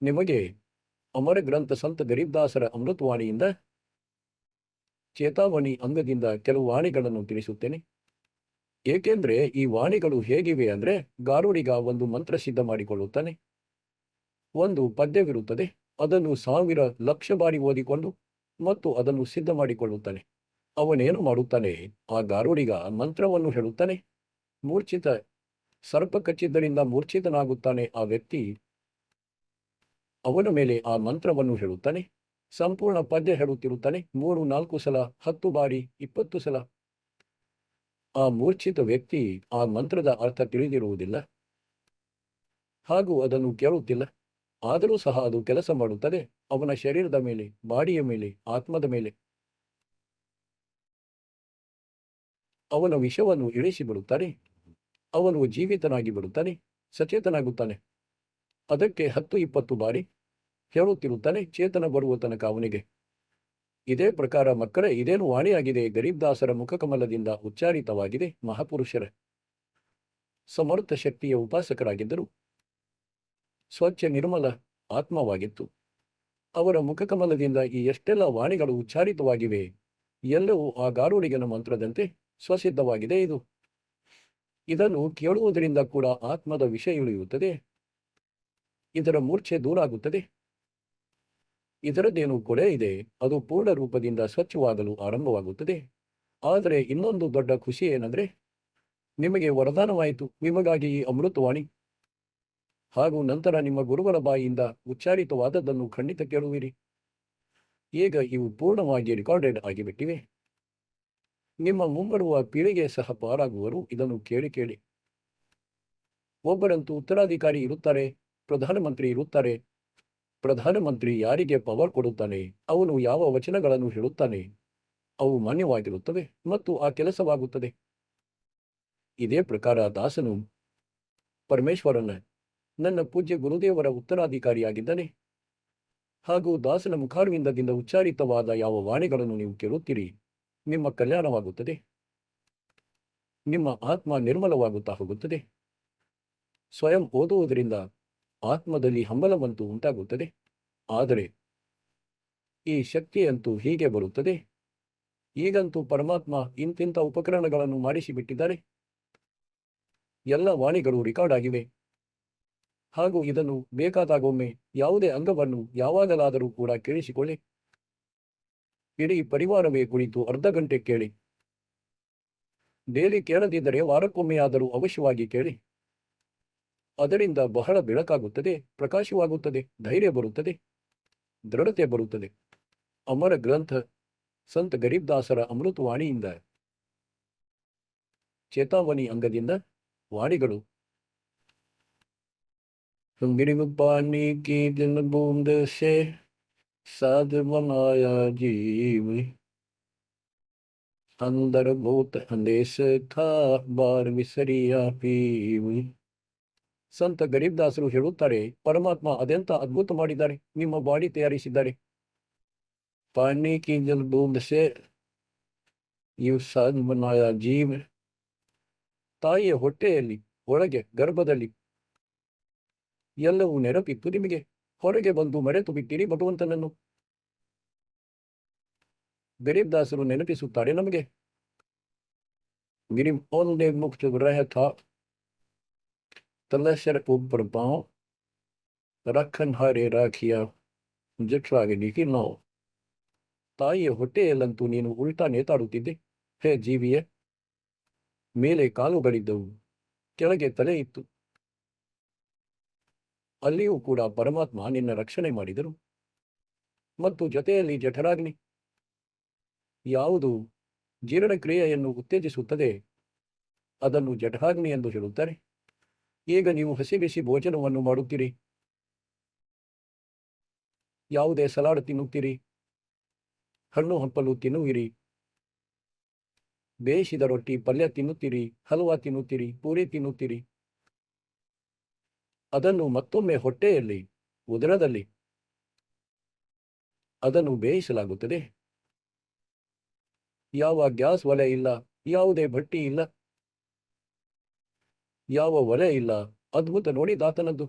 ನಿಮಗೆ ಅಮರ ಗ್ರಂಥ ಸಂತ ಗರೀಬ್ದಾಸರ ಅಮೃತವಾಣಿಯಿಂದ ಚೇತಾವಣಿ ಅಂಗದಿಂದ ಕೆಲವು ವಾಣಿಗಳನ್ನು ತಿಳಿಸುತ್ತೇನೆ. ಏಕೆಂದ್ರೆ ಈ ವಾಣಿಗಳು ಹೇಗಿವೆ ಅಂದ್ರೆ, ಗಾರುಡಿಗ ಒಂದು ಮಂತ್ರ ಸಿದ್ಧ ಮಾಡಿಕೊಳ್ಳುತ್ತಾನೆ. ಒಂದು ಪದ್ಯವಿರುತ್ತದೆ, ಅದನ್ನು 1000 ಲಕ್ಷ ಬಾರಿ ಓದಿಕೊಂಡು ಮತ್ತು ಅದನ್ನು ಸಿದ್ಧ ಮಾಡಿಕೊಳ್ಳುತ್ತಾನೆ. ಅವನೇನು ಮಾಡುತ್ತಾನೆ, ಆ ಗಾರುಡಿಗ ಮಂತ್ರವನ್ನು ಹೇಳುತ್ತಾನೆ. ಮೂರ್ಛಿತ ಸರ್ಪ ಕಚ್ಚಿದ್ದರಿಂದ ಮೂರ್ಛಿತನಾಗುತ್ತಾನೆ ಆ ವ್ಯಕ್ತಿ. ಅವನ ಮೇಲೆ ಆ ಮಂತ್ರವನ್ನು ಹೇಳುತ್ತಾನೆ. ಸಂಪೂರ್ಣ ಪದ್ಯ ಹೇಳುತ್ತಿರುತ್ತಾನೆ. 3-4 ಸಲ, 10 ಬಾರಿ, 20 ಸಲ. ಆ ಮೂರ್ಛಿತ ವ್ಯಕ್ತಿ ಆ ಮಂತ್ರದ ಅರ್ಥ ತಿಳಿದಿರುವುದಿಲ್ಲ ಹಾಗೂ ಅದನ್ನು ಕೇಳುತ್ತಿಲ್ಲ. ಆದರೂ ಸಹ ಅದು ಕೆಲಸ ಮಾಡುತ್ತದೆ ಅವನ ಶರೀರದ ಮೇಲೆ, ಬಾಡಿಯ ಮೇಲೆ, ಆತ್ಮದ ಮೇಲೆ. ಅವನ ವಿಷವನ್ನು ಇಳಿಸಿಬಿಡುತ್ತಾರೆ. ಅವನು ಜೀವಿತನಾಗಿ ಬಿಡುತ್ತಾನೆ, ಸಚೇತನಾಗುತ್ತಾನೆ. ಅದಕ್ಕೆ 10-20 ಬಾರಿ ಹೇಳುತ್ತಿರುತ್ತಾನೆ ಚೇತನ ಬರುವ ತನಕ ಅವನಿಗೆ. ಇದೇ ಪ್ರಕಾರ ಮಕ್ಕಳೇ, ಇದೇನು ವಾಣಿಯಾಗಿದೆ, ಗರೀಬ್ದಾಸರ ಮುಖಕಮಲದಿಂದ ಉಚ್ಚಾರಿತವಾಗಿದೆ. ಮಹಾಪುರುಷರ ಸಮರ್ಥ ಶಕ್ತಿಯ ಉಪಾಸಕರಾಗಿದ್ದರು. ಸ್ವಚ್ಛ ನಿರ್ಮಲ ಆತ್ಮವಾಗಿತ್ತು ಅವರ ಮುಖಕಮಲದಿಂದ. ಈ ಎಷ್ಟೆಲ್ಲ ವಾಣಿಗಳು ಉಚ್ಚಾರಿತವಾಗಿವೆ, ಎಲ್ಲವೂ ಆ ಗಾರುಡಿಗನ ಮಂತ್ರದಂತೆ ಸ್ವಸಿದ್ಧವಾಗಿದೆ. ಇದನ್ನು ಕೇಳುವುದರಿಂದ ಕೂಡ ಆತ್ಮದ ವಿಷ ಇಳಿಯುತ್ತದೆ, ಇದರ ಮೂರ್ಛೆ ದೂರಾಗುತ್ತದೆ. ಇದರದ್ದೇನು ಕೊಳೆ ಇದೆ, ಅದು ಪೂರ್ಣ ರೂಪದಿಂದ ಸ್ವಚ್ಛವಾಗಲು ಆರಂಭವಾಗುತ್ತದೆ. ಆದರೆ ಇನ್ನೊಂದು ದೊಡ್ಡ ಖುಷಿ ಏನಂದ್ರೆ, ನಿಮಗೆ ವರದಾನವಾಯಿತು ನಿಮಗಾಗಿ ಈ ಅಮೃತವಾಣಿ. ಹಾಗೂ ನಂತರ ನಿಮ್ಮ ಗುರುಗಳ ಬಾಯಿಯಿಂದ ಉಚ್ಚಾರಿತವಾದದ್ದನ್ನು ಖಂಡಿತ ಕೇಳುವಿರಿ. ಈಗ ಇವು ಪೂರ್ಣವಾಗಿ ರೆಕಾರ್ಡೆಡ್ ಆಗಿಬಿಟ್ಟಿವೆ. ನಿಮ್ಮ ಮುಂಬರುವ ಪೀಳಿಗೆ ಸಹ ಪಾರಾಗುವರು ಇದನ್ನು ಕೇಳಿ ಕೇಳಿ. ಒಬ್ಬರಂತೂ ಉತ್ತರಾಧಿಕಾರಿ ಇರುತ್ತಾರೆ, ಪ್ರಧಾನಮಂತ್ರಿ ಇರುತ್ತಾರೆ. ಪ್ರಧಾನಮಂತ್ರಿ ಯಾರಿಗೆ ಪವರ್ ಕೊಡುತ್ತಾನೆ, ಅವನು ಯಾವ ವಚನಗಳನ್ನು ಹೇಳುತ್ತಾನೆ, ಅವು ಮಾನ್ಯವಾಗಿರುತ್ತವೆ ಮತ್ತು ಆ ಕೆಲಸವಾಗುತ್ತದೆ. ಇದೇ ಪ್ರಕಾರ ದಾಸನು ಪರಮೇಶ್ವರನ ನನ್ನ ಪೂಜ್ಯ ಗುರುದೇವರ ಉತ್ತರಾಧಿಕಾರಿಯಾಗಿದ್ದಾನೆ. ಹಾಗೂ ದಾಸನ ಮುಖಾರವಿಂದದಿಂದ ಉಚ್ಚಾರಿತವಾದ ಯಾವ ವಾಣಿಗಳನ್ನು ನೀವು ಕೇಳುತ್ತೀರಿ, ನಿಮ್ಮ ಕಲ್ಯಾಣವಾಗುತ್ತದೆ. ನಿಮ್ಮ ಆತ್ಮ ನಿರ್ಮಲವಾಗುತ್ತಾ ಹೋಗುತ್ತದೆ. ಸ್ವಯಂ ಓದುವುದರಿಂದ ಆತ್ಮದಲ್ಲಿ ಹಂಬಲವಂತೂ ಉಂಟಾಗುತ್ತದೆ. ಆದರೆ ಈ ಶಕ್ತಿಯಂತೂ ಹೀಗೆ ಬರುತ್ತದೆ. ಈಗಂತೂ ಪರಮಾತ್ಮ ಇಂತಿಂಥ ಉಪಕರಣಗಳನ್ನು ಮಾಡಿಸಿಬಿಟ್ಟಿದ್ದಾರೆ. ಎಲ್ಲ ವಾಣಿಗಳು ರೆಕಾರ್ಡ್ ಆಗಿವೆ. ಹಾಗೂ ಇದನ್ನು ಬೇಕಾದಾಗೊಮ್ಮೆ ಯಾವುದೇ ಅಂಗವನ್ನು ಯಾವಾಗಲಾದರೂ ಕೂಡ ಕೇಳಿಸಿಕೊಳ್ಳಿ. ಇಡೀ ಪರಿವಾರವೇ ಕುಳಿತು ಅರ್ಧ ಗಂಟೆ ಕೇಳಿ. ಡೈಲಿ ಕೇಳದಿದ್ದರೆ ವಾರಕ್ಕೊಮ್ಮೆಯಾದರೂ ಅವಶ್ಯವಾಗಿ ಕೇಳಿ. ಅದರಿಂದ ಬಹಳ ಬೆಳಕಾಗುತ್ತದೆ, ಪ್ರಕಾಶವಾಗುತ್ತದೆ, ಧೈರ್ಯ ಬರುತ್ತದೆ, ದೃಢತೆ ಬರುತ್ತದೆ. ಅಮರ ಗ್ರಂಥ ಸಂತ ಗರೀಬ್ದಾಸರ ಅಮೃತವಾಣಿಯಿಂದ ಚೇತಾವನಿ ಅಂಗದಿಂದ ವಾಣಿಗಳು. मेरी पानी की दिन बूंद से साध बनाया जीव, अंदर बहुत अंदेश था बार विसरिया पीव. ಸಂತ ಗರೀಬ್ದಾಸರು ಹೇಳುತ್ತಾರೆ, ಪರಮಾತ್ಮ ಅದೆಂತ ಅದ್ಭುತ ಮಾಡಿದ್ದಾರೆ, ನಿಮ್ಮ ಬಾಡಿ ತಯಾರಿಸಿದ್ದಾರೆ. ಪಾನಿ ಕಿ ಜಲ್ ಬೂಂದ್ ಸೆ ಇವ್ ಸಾಧ್ ಬನಾಯ ಜೀವ್. ತಾಯಿಯ ಹೊಟ್ಟೆಯಲ್ಲಿ, ಒಳಗೆ, ಗರ್ಭದಲ್ಲಿ ಎಲ್ಲವೂ ನೆನಪಿತ್ತು ನಿಮಗೆ. ಹೊರಗೆ ಬಂದು ಮರೆತು ಬಿಟ್ಟಿರಿ ಭಗವಂತನನ್ನು. ಗರೀಬ್ದಾಸರು ನೆನಪಿಸುತ್ತಾರೆ ನಮಗೆ. ಗಿರಿಮ್ ಒಂದೇ ಮುಕ್ತ ರಹ ಥಾ ತಲಸರ ऊपर पांव ರಖನ್ ಹಾರೆ ರಾಖಿಯ ಜಠರಾಗಿ ನಾವು. ತಾಯಿಯ ಹೊಟ್ಟೆಯಲ್ಲಂತೂ ನೀನು ಉಲ್ಟಾ ನೇತಾಡುತ್ತಿದ್ದೆ ಹೇ ಜೀವಿಯೇ. ಮೇಲೆ ಕಾಲುಗಳಿದ್ದವು, ಕೆಳಗೆ ತಲೆ ಇತ್ತು. ಅಲ್ಲಿಯೂ ಕೂಡ ಪರಮಾತ್ಮ ನಿನ್ನ ರಕ್ಷಣೆ ಮಾಡಿದರು. ಮತ್ತು ಜೊತೆಯಲ್ಲಿ ಜಠರಾಗ್ನಿ, ಯಾವುದು ಜೀರ್ಣಕ್ರಿಯೆಯನ್ನು ಉತ್ತೇಜಿಸುತ್ತದೆ ಅದನ್ನು ಜಠರಾಗ್ನಿ ಎಂದು ಹೇಳುತ್ತಾರೆ. ಈಗ ನೀವು ಹಸಿ ಬಿಸಿ ಭೋಜನವನ್ನು ಮಾಡುತ್ತೀರಿ, ಯಾವುದೇ ಸಲಾಡ್ ತಿನ್ನುತ್ತೀರಿ, ಹಣ್ಣು ಹಂಪಲು ತಿನ್ನುವಿರಿ, ಬೇಯಿಸಿದ ರೊಟ್ಟಿ ಪಲ್ಯ ತಿನ್ನುತ್ತೀರಿ, ಹಲ್ವಾ ತಿನ್ನುತ್ತೀರಿ, ಪೂರಿ ತಿನ್ನುತ್ತೀರಿ. ಅದನ್ನು ಮತ್ತೊಮ್ಮೆ ಹೊಟ್ಟೆಯಲ್ಲಿ, ಉದರದಲ್ಲಿ ಅದನ್ನು ಬೇಯಿಸಲಾಗುತ್ತದೆ. ಯಾವ ಗ್ಯಾಸ್ ಒಲೆ ಇಲ್ಲ, ಯಾವುದೇ ಬಟ್ಟಿ ಇಲ್ಲ, ಯಾವ ಒಲೆ ಇಲ್ಲ. ಅದ್ಭುತ ನೋಡಿ ದಾತನದ್ದು.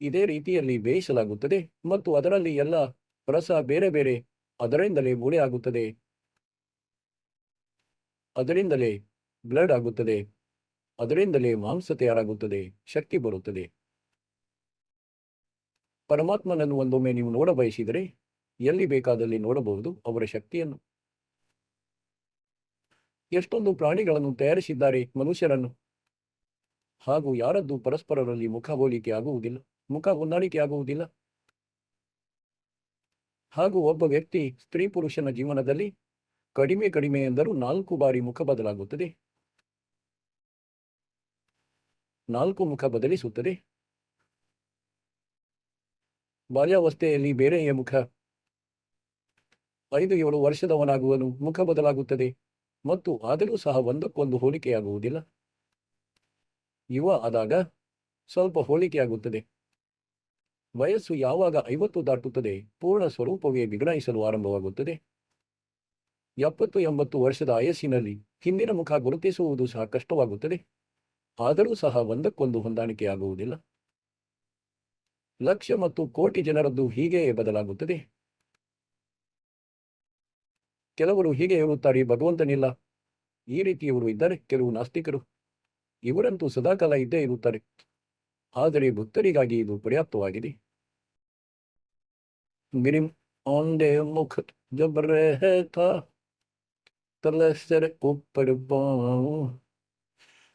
ಇದೇ ರೀತಿಯಲ್ಲಿ ಬೇಯಿಸಲಾಗುತ್ತದೆ ಮತ್ತು ಅದರಲ್ಲಿ ಎಲ್ಲ ರಸ ಬೇರೆ ಬೇರೆ ಅದರಿಂದಲೇ ಮೂಳೆ ಆಗುತ್ತದೆ, ಅದರಿಂದಲೇ ಬ್ಲಡ್ ಆಗುತ್ತದೆ, ಅದರಿಂದಲೇ ಮಾಂಸ ತಯಾರಾಗುತ್ತದೆ, ಶಕ್ತಿ ಬರುತ್ತದೆ. ಪರಮಾತ್ಮನನ್ನು ಒಂದೊಮ್ಮೆ ನೀವು ನೋಡ ಬಯಸಿದರೆ ಎಲ್ಲಿ ಬೇಕಾದಲ್ಲಿ ನೋಡಬಹುದು ಅವರ ಶಕ್ತಿಯನ್ನು. ಎಷ್ಟೊಂದು ಪ್ರಾಣಿಗಳನ್ನು ತಯಾರಿಸಿದ್ದಾರೆ ಮನುಷ್ಯರನ್ನು. ಹಾಗೂ ಯಾರದ್ದು ಪರಸ್ಪರರಲ್ಲಿ ಮುಖ ಹೋಲಿಕೆ ಆಗುವುದಿಲ್ಲ, ಮುಖ ಹೊಂದಾಣಿಕೆ ಆಗುವುದಿಲ್ಲ. ಹಾಗೂ ಒಬ್ಬ ವ್ಯಕ್ತಿ ಸ್ತ್ರೀ ಪುರುಷನ ಜೀವನದಲ್ಲಿ ಕಡಿಮೆ ಕಡಿಮೆ ಎಂದರೂ 4 ಬಾರಿ ಮುಖ ಬದಲಾಗುತ್ತದೆ, 4 ಮುಖ ಬದಲಿಸುತ್ತದೆ. ಬಾಲ್ಯಾವಸ್ಥೆಯಲ್ಲಿ ಬೇರೆಯ ಮುಖ, 5-7 ವರ್ಷದವನಾಗುವನು ಮುಖ ಬದಲಾಗುತ್ತದೆ. ಮತ್ತು ಆದರೂ ಸಹ ಒಂದಕ್ಕೊಂದು ಹೋಲಿಕೆಯಾಗುವುದಿಲ್ಲ. ಯುವ ಆದಾಗ ಸ್ವಲ್ಪ ಹೋಲಿಕೆಯಾಗುತ್ತದೆ. ವಯಸ್ಸು ಯಾವಾಗ 50 ದಾಟುತ್ತದೆ ಪೂರ್ಣ ಸ್ವರೂಪವೇ ಬಿಗಡಾಯಿಸಲು ಆರಂಭವಾಗುತ್ತದೆ. 70-80 ವರ್ಷದ ಆಯಸ್ಸಿನಲ್ಲಿ ಹಿಂದಿನ ಮುಖ ಗುರುತಿಸುವುದು ಸಹ ಕಷ್ಟವಾಗುತ್ತದೆ. ಆದರೂ ಸಹ ಒಂದಕ್ಕೊಂದು ಹೊಂದಾಣಿಕೆಯಾಗುವುದಿಲ್ಲ. ಲಕ್ಷ ಮತ್ತು ಕೋಟಿ ಜನರದ್ದು ಹೀಗೆಯೇ ಬದಲಾಗುತ್ತದೆ. ಕೆಲವರು ಹೀಗೆ ಹೇಳುತ್ತಾರೆ, ಭಗವಂತನಿಲ್ಲ. ಈ ರೀತಿಯವರು ಇದ್ದಾರೆ ಕೆಲವು ನಾಸ್ತಿಕರು. ಇವರಂತೂ ಸದಾಕಾಲ ಇದ್ದೇ ಇರುತ್ತಾರೆ. ಆದರೆ ಭಕ್ತರಿಗಾಗಿ ಇದು ಪರ್ಯಾಪ್ತವಾಗಿದೆ. ಗಿರಿಂ ಒಂದೇ ಮುಖ ಜಬ್ ರೆಹತಾ ತಲಸರ ऊपर पांव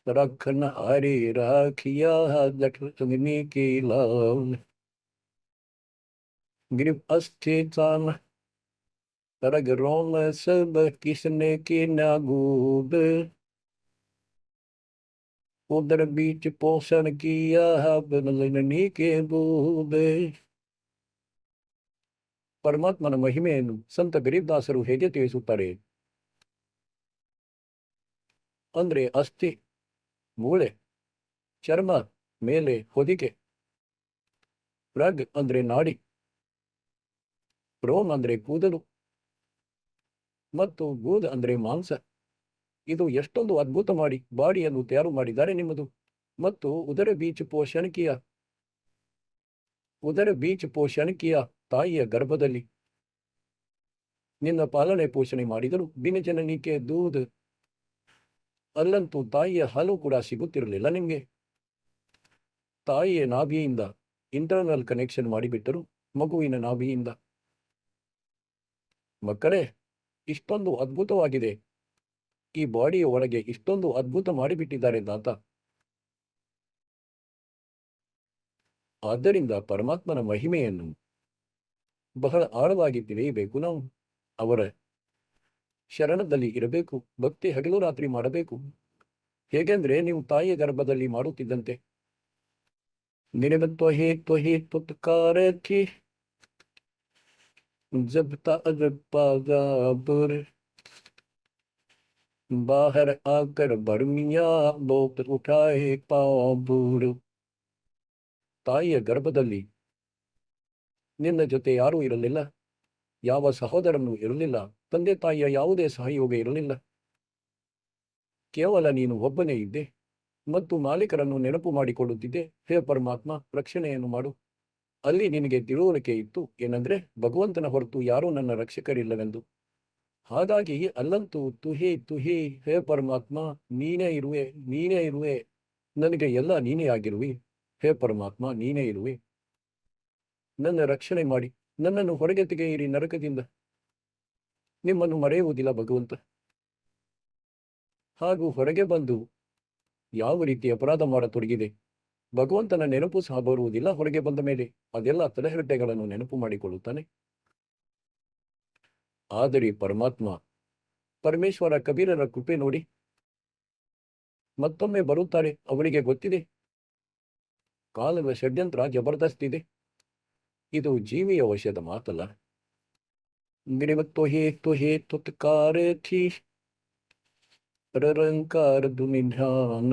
रखन हारी राखिया जठरग्नि की लाल. गिरिम अस्थि चान तरग रोम सब किसने की नागूब. उधर बीच पोषण किया बनलनी के बूबे. ಪರಮಾತ್ಮನ ಮಹಿಮೆಯನ್ನು ಸಂತ ಗರೀಬ್ದಾಸರು ಹೇಗೆ ತಿಳಿಸುತ್ತಾರೆ ಅಂದ್ರೆ, ಅಸ್ಥಿ, ಮೂಳೆ, ಚರ್ಮ, ಮೇಲೆ ಹೊದಿಕೆ, ರಗ್ ಅಂದ್ರೆ ನಾಡಿ, ರೋಮ್ ಅಂದ್ರೆ ಕೂದಲು ಮತ್ತು ಗೂದ್ ಅಂದ್ರೆ ಮಾಂಸ. ಇದು ಎಷ್ಟೊಂದು ಅದ್ಭುತ ಮಾಡಿ ಬಾಡಿಯನ್ನು ತಯಾರು ಮಾಡಿದ್ದಾರೆ ನಿಮ್ಮದು. ಮತ್ತು ಉದರ ಬೀಚ್ ಪೋಷಣೆಯ ತಾಯಿಯ ಗರ್ಭದಲ್ಲಿ ನಿನ್ನ ಪಾಲನೆ ಪೋಷಣೆ ಮಾಡಿದರು. ಬಿನಜನನಿಕೆ ದೂದ್ ಅಲ್ಲಂತೂ ತಾಯಿಯ ಹಾಲು ಕೂಡ ಸಿಗುತ್ತಿರಲಿಲ್ಲ ನಿಮಗೆ. ತಾಯಿಯ ನಾಭಿಯಿಂದ ಇಂಟರ್ನಲ್ ಕನೆಕ್ಷನ್ ಮಾಡಿಬಿಟ್ಟರು ಮಗುವಿನ ನಾಭಿಯಿಂದ. ಮಕ್ಕಳೇ, ಇಷ್ಟೊಂದು ಅದ್ಭುತವಾಗಿದೆ. ಈ ಬಾಡಿಯ ಒಳಗೆ ಇಷ್ಟೊಂದು ಅದ್ಭುತ ಮಾಡಿಬಿಟ್ಟಿದ್ದಾರೆ ದಾತ. ಆದ್ದರಿಂದ ಪರಮಾತ್ಮನ ಮಹಿಮೆಯನ್ನು ಬಹಳ ಆಳವಾಗಿ ತಿಳಿಯಬೇಕು ನಾವು. ಅವರ ಶರಣದಲ್ಲಿ ಇರಬೇಕು. ಭಕ್ತಿ ಹಗಲು ರಾತ್ರಿ ಮಾಡಬೇಕು. ಹೇಗೆಂದ್ರೆ ನೀವು ತಾಯಿಯ ಗರ್ಭದಲ್ಲಿ ಮಾಡುತ್ತಿದ್ದಂತೆ. ನಿನಗೆ ತ್ವಹಿ ತುತ್ಕಾರ ಥಿ जब तक पागापुर बाहर आकर बर्मिया बोत उठाए पाबूರು. ತಾಯಿಯ ಗರ್ಭದಲ್ಲಿ ನಿನ್ನ ಜೊತೆ ಯಾರೂ ಇರಲಿಲ್ಲ. ಯಾವ ಸಹೋದರನೂ ಇರಲಿಲ್ಲ. ತಂದೆ ತಾಯಿಯ ಯಾವುದೇ ಸಹಯೋಗ ಇರಲಿಲ್ಲ. ಕೇವಲ ನೀನು ಒಬ್ಬನೇ ಇದ್ದೆ ಮತ್ತು ಮಾಲೀಕರನ್ನು ನೆನಪು ಮಾಡಿಕೊಳ್ಳುತ್ತಿದ್ದೆ. ಹೇ ಪರಮಾತ್ಮ, ರಕ್ಷಣೆಯನ್ನು ಮಾಡು. ಅಲ್ಲಿ ನಿನಗೆ ತಿಳುವಳಿಕೆ ಇತ್ತು ಏನಂದ್ರೆ ಭಗವಂತನ ಹೊರತು ಯಾರೂ ನನ್ನ ರಕ್ಷಕರಿಲ್ಲವೆಂದು. ಹಾಗಾಗಿ ಅಲ್ಲಂತೂ ತುಹಿ ಹೇ ಪರಮಾತ್ಮ, ನೀನೇ ಇರುವೆ, ನನಗೆ ಎಲ್ಲ ನೀನೇ ಆಗಿರುವಿ. ಹೇ ಪರಮಾತ್ಮ, ನೀನೇ ಇರುವೆ, ನನ್ನ ರಕ್ಷಣೆ ಮಾಡಿ, ನನ್ನನ್ನು ಹೊರಗೆ ತೆಗೆಯಿರಿ ನರಕದಿಂದ. ನಿಮ್ಮನ್ನು ಮರೆಯುವುದಿಲ್ಲ ಭಗವಂತ. ಹಾಗೂ ಹೊರಗೆ ಬಂದು ಯಾವ ರೀತಿ ಅಪರಾಧ ಮಾಡತೊಡಗಿದೆ. ಭಗವಂತನ ನೆನಪು ಸಹ ಬರುವುದಿಲ್ಲ ಹೊರಗೆ ಬಂದ ಮೇಲೆ. ಅದೆಲ್ಲ ತಲೆಹರಟೆಗಳನ್ನು ನೆನಪು ಮಾಡಿಕೊಳ್ಳುತ್ತಾನೆ. ಆದರೆ ಪರಮೇಶ್ವರ ಕಬೀರರ ಕೃಪೆ ನೋಡಿ ಮತ್ತೊಮ್ಮೆ ಬರುತ್ತಾರೆ. ಅವರಿಗೆ ಗೊತ್ತಿದೆ ಕಾಲದ ಷಡ್ಯಂತ್ರ ಜಬರ್ದಸ್ತ್ ಇದೆ. ಇದು ಜೀವಿಯ ವಶದ ಮಾತಲ್ಲ. ತ್ವಹಿ ತುತ್ಕಾರ ಥಿ ರರಂಕಾರ ದುನಿಧಾನ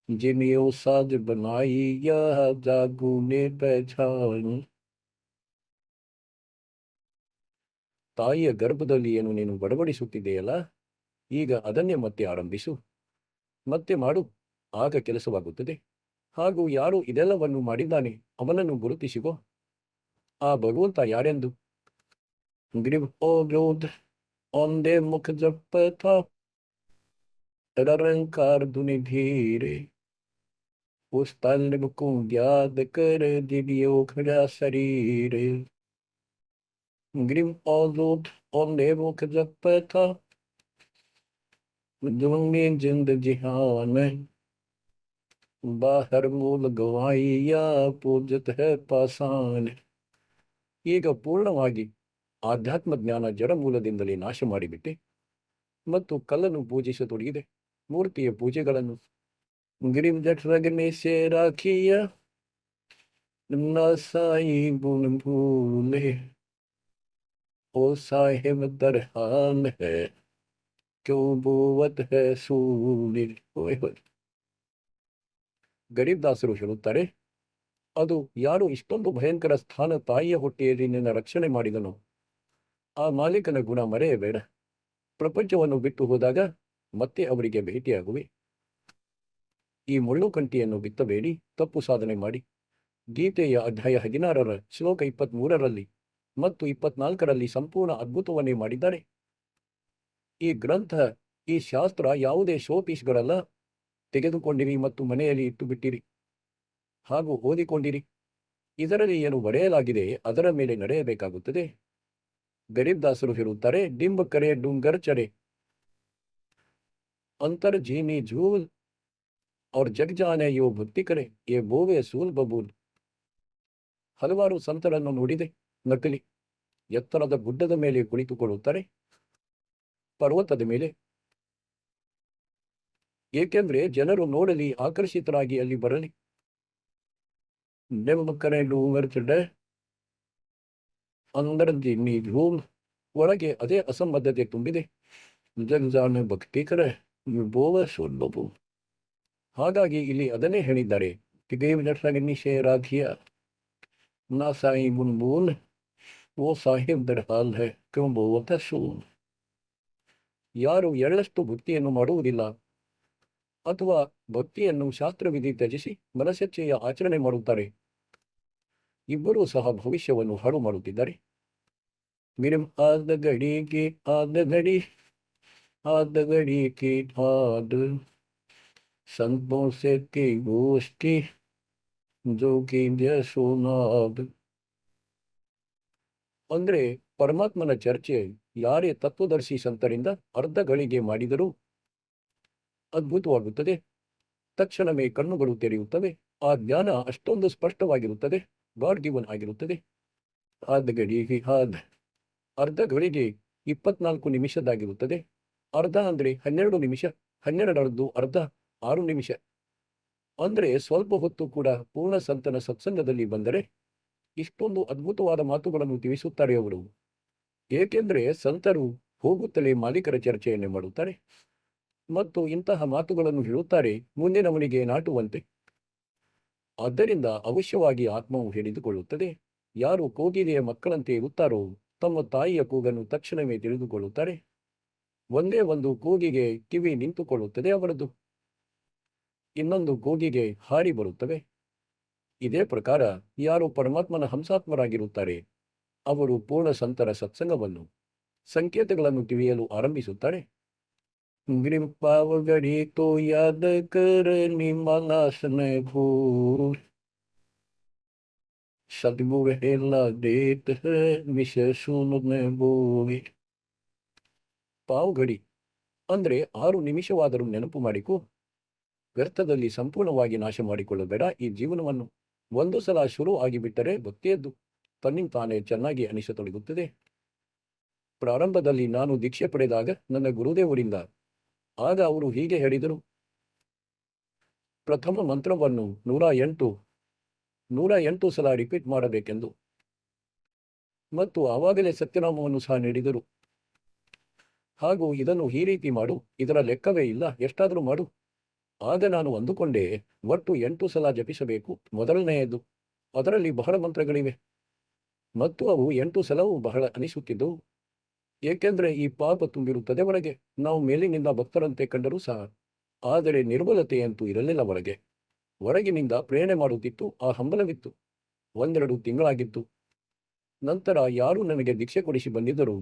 जिन्हें साज बनाई यह जागू ने पहचान. ತಾಯಿಯ ಗರ್ಭದಲ್ಲಿ ಏನು ನೀನು ಬಡಬಡಿಸುತ್ತಿದೆಯಲ್ಲ, ಈಗ ಅದನ್ನೇ ಮತ್ತೆ ಆರಂಭಿಸು. ಮತ್ತೆ ಮಾಡು, ಆಗ ಕೆಲಸವಾಗುತ್ತದೆ. ಹಾಗೂ ಯಾರು ಇದೆಲ್ಲವನ್ನು ಮಾಡಿದ್ದಾನೆ ಅವನನ್ನು ಗುರುತಿಸಿಕೋ. ಆ ಭಗವಂತ ಯಾರೆಂದು. ಗ್ರಿವ್ ಓ ಗ್ರೋಧ ಒಂದೇ ಮುಖ ಜಪಥ रंकार दुनि धीरे उस तल्ब को याद कर दिव्यो खड़ा शरीर. ग्रिम औलोद ओंदे मुख जपथा दुनिया जिंद जिहान बाहर मूल गवाइया पूजत है पाषाण. ಈಗ ಪೂರ್ಣವಾಗಿ ಆಧ್ಯಾತ್ಮ ಜ್ಞಾನ ಜಡಮೂಲದಿಂದಲೇ ನಾಶ ಮಾಡಿಬಿಟ್ಟೆ ಮತ್ತು ಕಲ್ಲನ್ನು ಪೂಜಿಸತೊಡಗಿದೆ. ಮೂರ್ತಿಯ ಪೂಜೆಗಳನ್ನು ಗಿರಿಂ ಜಠರಗನೆ ಸೇ ರಾಖಿಯ ಸಾಯಿ ಗುಣ ಭೂಲೆ ಓ ಸಾಹೇಬ್ ದರ್ಹಾನ್ ಹೈ ಕ್ಯೂ ಬೋವತ್ ಹೈ ಸೂಲಿ. ಗರೀಬ್ ದಾಸರು ಹೇಳುತ್ತಾರೆ, ಅದು ಯಾರು ಇಷ್ಟೊಂದು ಭಯಂಕರ ಸ್ಥಾನ ತಾಯಿಯ ಹೊಟ್ಟೆಯಲ್ಲಿ ನಿನ್ನ ರಕ್ಷಣೆ ಮಾಡಿದನು ಆ ಮಾಲೀಕನ ಗುಣ ಮರೆಯಬೇಡ. ಪ್ರಪಂಚವನ್ನು ಬಿಟ್ಟು ಹೋದಾಗ ಮತ್ತೆ ಅವರಿಗೆ ಭೇಟಿಯಾಗುವೆ. ಈ ಮುಳ್ಳು ಕಂಟಿಯನ್ನು ಬಿತ್ತಬೇಡಿ, ತಪ್ಪು ಸಾಧನೆ ಮಾಡಿ. ಗೀತೆಯ ಅಧ್ಯಾಯ 16 ಶ್ಲೋಕ 23 ಮತ್ತು 24 ಸಂಪೂರ್ಣ ಅದ್ಭುತವನ್ನೇ ಮಾಡಿದ್ದಾರೆ. ಈ ಗ್ರಂಥ, ಈ ಶಾಸ್ತ್ರ ಯಾವುದೇ ಶೋಪೀಸ್ಗಳಲ್ಲ. ತೆಗೆದುಕೊಂಡಿರಿ ಮತ್ತು ಮನೆಯಲ್ಲಿ ಇಟ್ಟು ಬಿಟ್ಟಿರಿ ಹಾಗೂ ಓದಿಕೊಂಡಿರಿ. ಇದರಲ್ಲಿ ಏನು ಬರೆಯಲಾಗಿದೆ ಅದರ ಮೇಲೆ ನಡೆಯಬೇಕಾಗುತ್ತದೆ. ಗರೀಬ್ ದಾಸರು ಹೇಳುತ್ತಾರೆ, ಡಿಂಬ ಕರೆ ಡುಂಗರ್ ಚರೆ अंतर जीनी झूल और जग जाने यो ಭಕ್ತಿ ಕರೆ ಏ ಬೋವೆ ಸೂಲ್ ಬಬೂಲ್. ಹಲವಾರು ಸಂತರನ್ನು ನೋಡಿದೆ. ನಕಲಿ ಎತ್ತರದ ಗುಡ್ಡದ ಮೇಲೆ ಕುಳಿತುಕೊಳ್ಳುತ್ತಾರೆ, ಪರ್ವತದ ಮೇಲೆ. ಏಕೆಂದ್ರೆ ಜನರು ನೋಡಲಿ, ಆಕರ್ಷಿತರಾಗಿ ಅಲ್ಲಿ ಬರಲಿ. ನೆಮ್ಮಕರೆ ಡೂಂಗರ್ ಚಡೆ ಅಂದರ್ ಜಿನ್ನಿ ಝೂಲ್. ಒಳಗೆ ಅದೇ ಅಸಂಬದ್ಧತೆ ತುಂಬಿದೆ. ಜಗ್ ಜಾನೆ ಭಕ್ತಿ ಕರೆ ಬೋವ ಸೂಲ್ ಬಬೂಲ್. ಹಾಗಾಗಿ ಇಲ್ಲಿ ಅದನ್ನೇ ಹೇಳಿದ್ದಾರೆ. ನಿಷೇರಾಧಿಯ ನಾ ಸಾಯಿ ಬುನ್ಬೂನ್ ಓ ಸಾಹಿಬ್ ದರ್ ಹಾಲ್ ಹೈ ಕ್ಯೂ ಬೋಲ್ತಾ ಶೂನ್. ಯಾರು ಎಳ್ಳಷ್ಟು ಭಕ್ತಿಯನ್ನು ಮಾಡುವುದಿಲ್ಲ ಅಥವಾ ಭಕ್ತಿಯನ್ನು ಶಾಸ್ತ್ರವಿಧಿ ತ್ಯಜಿಸಿ ಮನಸ್ಸೆಚ್ಚೆಯ ಆಚರಣೆ ಮಾಡುತ್ತಾರೆ, ಇಬ್ಬರೂ ಸಹ ಭವಿಷ್ಯವನ್ನು ಹಾಳು ಮಾಡುತ್ತಿದ್ದಾರೆ. ಮಿರಂ ಆದ ಗಡಿಗೆ ಆದ ಗಡಿ ಆದ ಗಡಿಗೆ ಆದ ಸಂತೋं से की गोष्ठी जो की सुनाद. ಅಂದ್ರೆ ಪರಮಾತ್ಮನ ಚರ್ಚೆ ಯಾರೇ ತತ್ವದರ್ಶಿ ಸಂತರಿಂದ ಅರ್ಧ ಗಳಿಗೆ ಮಾಡಿದರೂ ಅದ್ಭುತವಾಗುತ್ತದೆ. ತಕ್ಷಣವೇ ಕಣ್ಣುಗಳು ತೆರೆಯುತ್ತವೆ. ಆ ಜ್ಞಾನ ಅಷ್ಟೊಂದು ಸ್ಪಷ್ಟವಾಗಿರುತ್ತದೆ, ಗಾಡ್ ಗಿವನ್ ಆಗಿರುತ್ತದೆ. ಆದ ಗಡಿಗೆ ಆದ ಅರ್ಧ ಗಳಿಗೆ 24 ನಿಮಿಷದಾಗಿರುತ್ತದೆ. ಅರ್ಧ ಅಂದ್ರೆ 12 ನಿಮಿಷ, 12 ಅರ್ಧ 6 ನಿಮಿಷ. ಅಂದ್ರೆ ಸ್ವಲ್ಪ ಹೊತ್ತು ಕೂಡ ಪೂರ್ಣ ಸಂತನ ಸತ್ಸಂಗದಲ್ಲಿ ಬಂದರೆ ಇಷ್ಟೊಂದು ಅದ್ಭುತವಾದ ಮಾತುಗಳನ್ನು ತಿಳಿಸುತ್ತಾರೆ ಅವರು. ಏಕೆಂದರೆ ಸಂತರು ಹೋಗುತ್ತಲೇ ಮಾಲೀಕರ ಚರ್ಚೆಯನ್ನೇ ಮಾಡುತ್ತಾರೆ ಮತ್ತು ಇಂತಹ ಮಾತುಗಳನ್ನು ಹೇಳುತ್ತಾರೆ ಮುಂದಿನವನಿಗೆ ನಾಟುವಂತೆ. ಆದ್ದರಿಂದ ಅವಶ್ಯವಾಗಿ ಆತ್ಮವು ಹಿಡಿದುಕೊಳ್ಳುತ್ತದೆ. ಯಾರು ಕೋಗಿಲೆಯ ಮಕ್ಕಳಂತೆ ಇರುತ್ತಾರೋ ತಮ್ಮ ತಾಯಿಯ ಕೂಗನ್ನು ತಕ್ಷಣವೇ ತಿಳಿದುಕೊಳ್ಳುತ್ತಾರೆ. ಒಂದೇ ಒಂದು ಕೂಗಿಗೆ ಕಿವಿ ನಿಂತುಕೊಳ್ಳುತ್ತದೆ ಅವರದ್ದು, ಇನ್ನೊಂದು ಕೂಗಿಗೆ ಹಾರಿ ಬರುತ್ತವೆ. ಇದೇ ಪ್ರಕಾರ ಯಾರು ಪರಮಾತ್ಮನ ಹಂಸಾತ್ಮರಾಗಿರುತ್ತಾರೆ ಅವರು ಪೂರ್ಣ ಸಂತರ ಸತ್ಸಂಗವನ್ನು, ಸಂಕೇತಗಳನ್ನು ತಿಳಿಯಲು ಆರಂಭಿಸುತ್ತಾರೆ. ಗಡಿ ತೋ ಯಾದ ಕರ ನಿಮಲಾಸನ ಭೂರ್ ಸದ್ಗುರು ಎಲ್ಲ ದೇತ ವಿಷ ಸುನ ಬೋವಿ. ಪಾವುಗಡಿ ಅಂದ್ರೆ 6 ನಿಮಿಷವಾದರೂ ನೆನಪು ಮಾಡಿಕೊ. ವ್ಯರ್ಥದಲ್ಲಿ ಸಂಪೂರ್ಣವಾಗಿ ನಾಶ ಮಾಡಿಕೊಳ್ಳಬೇಡ ಈ ಜೀವನವನ್ನು. ಒಂದು ಸಲ ಶುರು ಆಗಿಬಿಟ್ಟರೆ ಭಕ್ತಿಯದ್ದು ತನ್ನಿಂತಾನೇ ಚೆನ್ನಾಗಿ ಅನಿಸತೊಡಗುತ್ತದೆ. ಪ್ರಾರಂಭದಲ್ಲಿ ನಾನು ದೀಕ್ಷೆ ಪಡೆದಾಗ ನನ್ನ ಗುರುದೇವರಿಂದ ಆಗ ಅವರು ಹೀಗೆ ಹೇಳಿದರು, ಪ್ರಥಮ ಮಂತ್ರವನ್ನು 108 ಸಲ ರಿಪೀಟ್ ಮಾಡಬೇಕೆಂದು, ಮತ್ತು ಆವಾಗಲೇ ಸತ್ಯನಾಮವನ್ನು ಸಹ ನೀಡಿದರು. ಹಾಗೂ ಇದನ್ನು ಈ ರೀತಿ ಮಾಡು, ಇದರ ಲೆಕ್ಕವೇ ಇಲ್ಲ, ಎಷ್ಟಾದರೂ ಮಾಡು. ಆಗ ನಾನು ಅಂದುಕೊಂಡೆ ಒಟ್ಟು 8 ಸಲ ಜಪಿಸಬೇಕು ಮೊದಲನೆಯದು. ಅದರಲ್ಲಿ ಬಹಳ ಮಂತ್ರಗಳಿವೆ ಮತ್ತು ಅವು 8 ಸಲವೂ ಬಹಳ ಅನಿಸುತ್ತಿದ್ದವು. ಏಕೆಂದರೆ ಈ ಪಾಪ ತುಂಬಿರುತ್ತದೆ ಒಳಗೆ. ನಾವು ಮೇಲಿನಿಂದ ಭಕ್ತರಂತೆ ಕಂಡರೂ ಸಹ, ಆದರೆ ನಿರ್ಬಲತೆಯಂತೂ ಇರಲಿಲ್ಲ ಒಳಗೆ. ಹೊರಗಿನಿಂದ ಪ್ರೇರಣೆ ಮಾಡುತ್ತಿತ್ತು, ಆ ಹಂಬಲವಿತ್ತು. 1-2 ತಿಂಗಳಾಗಿತ್ತು. ನಂತರ ಯಾರು ನನಗೆ ದೀಕ್ಷೆ ಕೊಡಿಸಿ ಬಂದಿದ್ದರು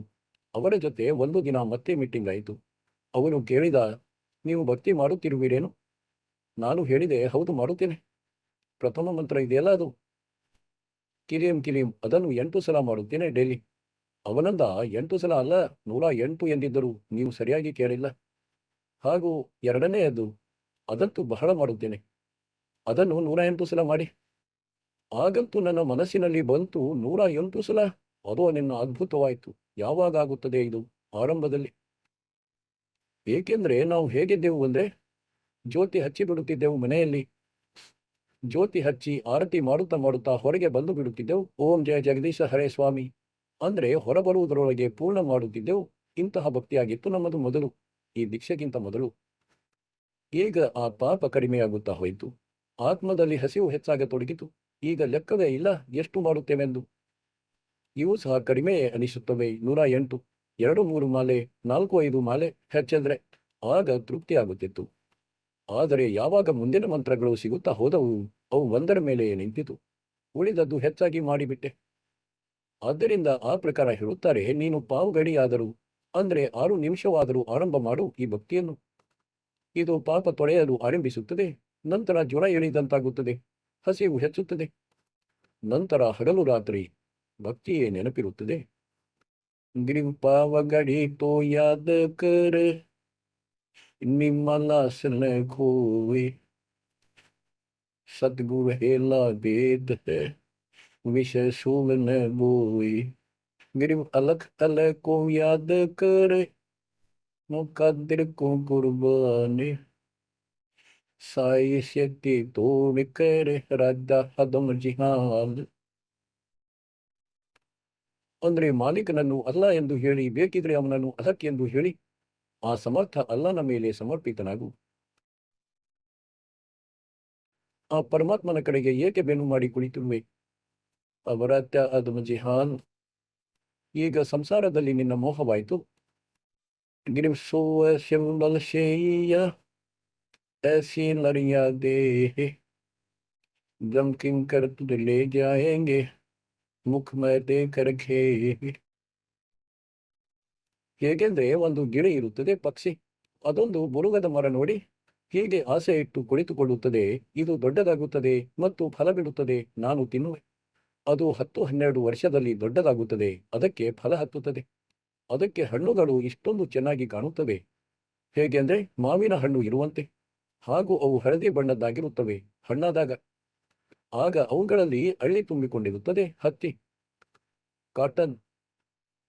ಅವರ ಜೊತೆ ಒಂದು ದಿನ ಮತ್ತೆ ಮೀಟಿಂಗ್ ಆಯಿತು. ಅವನು ಕೇಳಿದ, ನೀವು ಭಕ್ತಿ ಮಾಡುತ್ತಿರುವಿರೇನು? ನಾನು ಹೇಳಿದೆ, ಹೌದು ಮಾಡುತ್ತೇನೆ. ಪ್ರಥಮ ಮಂತ್ರ ಇದೆಯಲ್ಲ ಅದು ಕಿಲಿಂ ಅದನ್ನು 8 ಸಲ ಮಾಡುತ್ತೇನೆ ಡೈಲಿ. ಅವನಂದ 8 ಸಲ ಅಲ್ಲ 108 ಎಂದಿದ್ದರು, ನೀವು ಸರಿಯಾಗಿ ಕೇಳಿಲ್ಲ. ಹಾಗೂ ಎರಡನೆಯದು ಅದಂತೂ ಬಹಳ ಮಾಡುತ್ತೇನೆ, ಅದನ್ನು 108 ಸಲ ಮಾಡಿ. ಆಗಂತೂ ನನ್ನ ಮನಸ್ಸಿನಲ್ಲಿ ಬಂತು 108 ಸಲ, ಅದು ನಿನ್ನ ಅದ್ಭುತವಾಯಿತು. ಯಾವಾಗ ಆಗುತ್ತದೆ ಇದು? ಆರಂಭದಲ್ಲಿ. ಏಕೆಂದರೆ ನಾವು ಹೇಗಿದ್ದೆವು ಅಂದರೆ ಜ್ಯೋತಿ ಹಚ್ಚಿ ಬಿಡುತ್ತಿದ್ದೆವು ಮನೆಯಲ್ಲಿ. ಜ್ಯೋತಿ ಹಚ್ಚಿ ಆರತಿ ಮಾಡುತ್ತಾ ಹೊರಗೆ ಬಂದು ಬಿಡುತ್ತಿದ್ದೆವು. ಓಂ ಜಯ ಜಗದೀಶ ಹರೇ ಸ್ವಾಮಿ ಅಂದ್ರೆ ಹೊರಬರುವುದರೊಳಗೆ ಪೂರ್ಣ ಮಾಡುತ್ತಿದ್ದೆವು. ಇಂತಹ ಭಕ್ತಿಯಾಗಿತ್ತು ನಮ್ಮದು ಮೊದಲು, ಈ ದೀಕ್ಷೆಗಿಂತ ಮೊದಲು. ಈಗ ಆ ಪಾಪ ಕಡಿಮೆಯಾಗುತ್ತಾ ಹೋಯಿತು. ಆತ್ಮದಲ್ಲಿ ಹಸಿವು ಹೆಚ್ಚಾಗತೊಡಗಿತು. ಈಗ ಲೆಕ್ಕವೇ ಇಲ್ಲ ಎಷ್ಟು ಮಾಡುತ್ತೇವೆಂದು. ಇವು ಸಹ ಕಡಿಮೆ ಅನಿಸುತ್ತವೆ. 108, 2-3 ಮಾಲೆ, 4-5 ಮಾಲೆ ಹೆಚ್ಚಂದ್ರೆ ಆಗ ತೃಪ್ತಿಯಾಗುತ್ತಿತ್ತು. ಆದರೆ ಯಾವಾಗ ಮುಂದಿನ ಮಂತ್ರಗಳು ಸಿಗುತ್ತಾ ಹೋದವು ಅವು ಒಂದರ ಮೇಲೆ ನಿಂತಿತು. ಉಳಿದದ್ದು ಹೆಚ್ಚಾಗಿ ಮಾಡಿಬಿಟ್ಟೆ. ಆದ್ದರಿಂದ ಆ ಪ್ರಕಾರ ಹೇಳುತ್ತಾರೆ, ನೀನು ಪಾವುಗಡಿಯಾದರೂ ಅಂದ್ರೆ 6 ನಿಮಿಷವಾದರೂ ಆರಂಭ ಮಾಡು ಈ ಭಕ್ತಿಯನ್ನು. ಇದು ಪಾಪ ತೊಳೆಯಲು ಆರಂಭಿಸುತ್ತದೆ. ನಂತರ ಜ್ವರ ಇಳಿದಂತಾಗುತ್ತದೆ, ಹಸಿವು ಹೆಚ್ಚುತ್ತದೆ. ನಂತರ ಹಗಲು ರಾತ್ರಿ ಭಕ್ತಿಯೇ ನೆನಪಿರುತ್ತದೆ. ಗಿರಿಂ ಪಾವಗಡಿ ತೋ ಯಾದ ಕರ ನಿಮ್ಮಲಾಸನ ಖೋವೆ ಸದ್ಗುರು ಹೇಳ ವೇದ ವಿಷ ಸುವನ ಬೋವೆ. गिरिम अलग अलग को याद करे मुकद्दर को कुर्बानी साई शक्ति तोड़ करे राजा हदम जिहाद. ಅಂದ್ರೆ ಮಾಲೀಕನನ್ನು ಅಲ್ಲ ಎಂದು ಹೇಳಿ, ಬೇಕಿದ್ರೆ ಅವನನ್ನು ಅಲಕ್ ಎಂದು ಹೇಳಿ, ಆ ಸಮರ್ಥ ಅಲ್ಲನ ಮೇಲೆ ಸಮರ್ಪಿತನಾಗು. ಆ ಪರಮಾತ್ಮನ ಕಡೆಗೆ ಏಕೆ ಬೆನ್ನು ಮಾಡಿ ಕುಳಿತಿರುವೆ? ಅವರತ್ಯ ಅದು ಜಿಹಾನ್. ಈಗ ಸಂಸಾರದಲ್ಲಿ ನಿನ್ನ ಮೋಹವಾಯಿತು. ಗಿರಿಸುವ ಶೆಂಬಲಶೇಯ ऐसी लड़ियां दे जम किंकर तुझे ले जाएंगे ಮುಖ ಮೇಲೆ ಕರಖೆ. ಹೇಗೆಂದ್ರೆ ಒಂದು ಗಿಳಿ ಇರುತ್ತದೆ, ಪಕ್ಷಿ. ಅದೊಂದು ಬುರುಗದ ಮರ ನೋಡಿ ಹೀಗೆ ಆಸೆ ಇಟ್ಟು ಕುಳಿತುಕೊಳ್ಳುತ್ತದೆ, ಇದು ದೊಡ್ಡದಾಗುತ್ತದೆ ಮತ್ತು ಫಲ ಬಿಡುತ್ತದೆ, ನಾನು ತಿನ್ನುವೆ. ಅದು 10-12 ವರ್ಷದಲ್ಲಿ ದೊಡ್ಡದಾಗುತ್ತದೆ, ಅದಕ್ಕೆ ಫಲ ಹತ್ತುತ್ತದೆ, ಅದಕ್ಕೆ ಹಣ್ಣುಗಳು ಇಷ್ಟೊಂದು ಚೆನ್ನಾಗಿ ಕಾಣುತ್ತವೆ. ಹೇಗೆಂದ್ರೆ ಮಾವಿನ ಹಣ್ಣು ಇರುವಂತೆ. ಹಾಗೂ ಅವು ಹಳದಿ ಬಣ್ಣದ್ದಾಗಿರುತ್ತವೆ ಹಣ್ಣಾದಾಗ. ಆಗ ಅವುಗಳಲ್ಲಿ ಹಳ್ಳಿ ತುಂಬಿಕೊಂಡಿರುತ್ತದೆ, ಹತ್ತಿ, ಕಾಟನ್.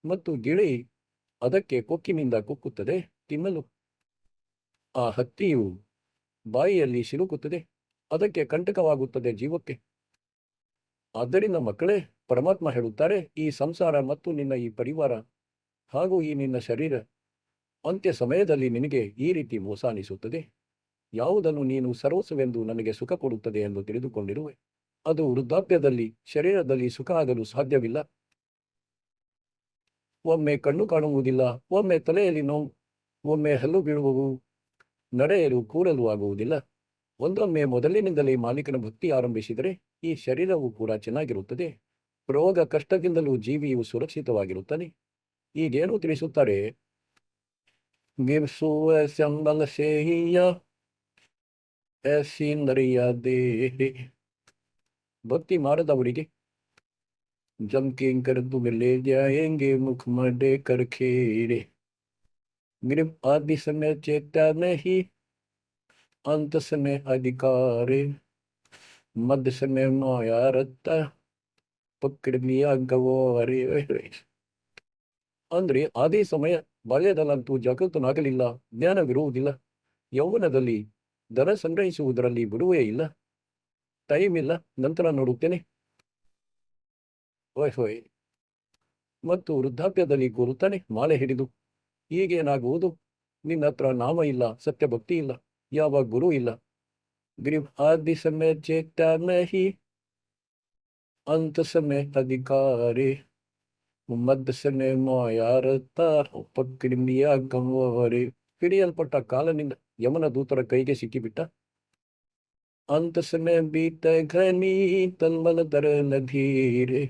ಮತ್ತು ಗಿಳಿ ಅದಕ್ಕೆ ಕೊಕ್ಕಿನಿಂದ ಕುಕ್ಕುತ್ತದೆ ತಿನ್ನಲು. ಆ ಹತ್ತಿಯು ಬಾಯಿಯಲ್ಲಿ ಸಿಲುಕುತ್ತದೆ, ಅದಕ್ಕೆ ಕಂಟಕವಾಗುತ್ತದೆ ಜೀವಕ್ಕೆ. ಆದ್ದರಿಂದ ಮಕ್ಕಳೇ, ಪರಮಾತ್ಮ ಹೇಳುತ್ತಾರೆ, ಈ ಸಂಸಾರ ಮತ್ತು ನಿನ್ನ ಈ ಪರಿವಾರ ಹಾಗೂ ಈ ನಿನ್ನ ಶರೀರ ಅಂತ್ಯ ಸಮಯದಲ್ಲಿ ನಿನಗೆ ಈ ರೀತಿ ಮೋಸ ಅನಿಸುತ್ತದೆ. ಯಾವುದನ್ನು ನೀನು ಸರ್ವಸ್ವವೆಂದು ನನಗೆ ಸುಖ ಕೊಡುತ್ತದೆ ಎಂದು ತಿಳಿದುಕೊಂಡಿರುವೆ, ಅದು ವೃದ್ಧಾಪ್ಯದಲ್ಲಿ ಶರೀರದಲ್ಲಿ ಸುಖ ಆಗಲು ಸಾಧ್ಯವಿಲ್ಲ. ಒಮ್ಮೆ ಕಣ್ಣು ಕಾಣುವುದಿಲ್ಲ, ಒಮ್ಮೆ ತಲೆಯಲ್ಲಿ ನೋವು, ಒಮ್ಮೆ ಹಲ್ಲು ಬೀಳುವವು, ನಡೆಯಲು ಕೂರಲು ಆಗುವುದಿಲ್ಲ. ಒಂದೊಮ್ಮೆ ಮೊದಲಿನಿಂದಲೇ ಮಾಲೀಕನ ಭಕ್ತಿ ಆರಂಭಿಸಿದರೆ ಈ ಶರೀರವು ಕೂಡ ಚೆನ್ನಾಗಿರುತ್ತದೆ, ರೋಗ ಕಷ್ಟದಿಂದಲೂ ಜೀವಿಯು ಸುರಕ್ಷಿತವಾಗಿರುತ್ತಾನೆ. ಈಗೇನು ತಿಳಿಸುತ್ತಾರೆ? ಗಿರ್ಸುವ ಸಂಬಲಶೇಯ ऐसी नरिया दे. ಭಕ್ತಿ ಮಾಡದವರಿಗೆ ಜಂಕಿಂಕರ್ ತುಮೆ ಲೇ ಜಾಯೆಂಗೆ ಮುಖ ಮಡೆ ಕರ್ ಖೇರೆ. गिर आदि समय चेता नहीं अंत समय अधिकारे मध्य समय माया रत्ता पकड़ लिया गवारे. ಅಂದ್ರೆ ಆದಿ ಸಮಯ, ಬಾಲ್ಯದಲ್ಲಂತೂ ಜಾಗೃತನಾಗಲಿಲ್ಲ, ಜ್ಞಾನವಿರುವುದಿಲ್ಲ. ಯೌವನದಲ್ಲಿ ದರ ಸಂಗ್ರಹಿಸುವುದರಲ್ಲಿ ಬಿಡುವೇ ಇಲ್ಲ, ಟೈಮ್ ಇಲ್ಲ, ನಂತರ ನೋಡುತ್ತೇನೆ, ಹೋಯ್ ಹೋಯ್. ಮತ್ತು ವೃದ್ಧಾಪ್ಯದಲ್ಲಿ ಕೂರುತ್ತಾನೆ ಮಾಲೆ ಹಿಡಿದು. ಹೀಗೇನಾಗುವುದು? ನಿನ್ನ ಹತ್ರ ನಾಮ ಇಲ್ಲ, ಸತ್ಯಭಕ್ತಿ ಇಲ್ಲ, ಯಾವ ಗುರು ಇಲ್ಲ. ಗ್ರೀವ್ ಆದಿ ಸಮಯ ಚೇತ ನಹಿ ಅಂತ ಸಮಯ ಅಧಿಕಾರಿ ಮಧ್ಯ ಸಮಯ ಮಾಯಾರತ ಪಕ್ರಿಮಿಯ ಗಂವರೆ. ಹಿಡಿಯಲ್ಪಟ್ಟ ಕಾಲನಿಂದ ಯಮನ ದೂತರ ಕೈಗೆ ಸಿಕ್ಕಿಬಿಟ್ಟ. ಅಂತ ಸಮಯ ಬೀತ ಘನಿ ತನ್ಮಲ ದರ ನಧೀರೆ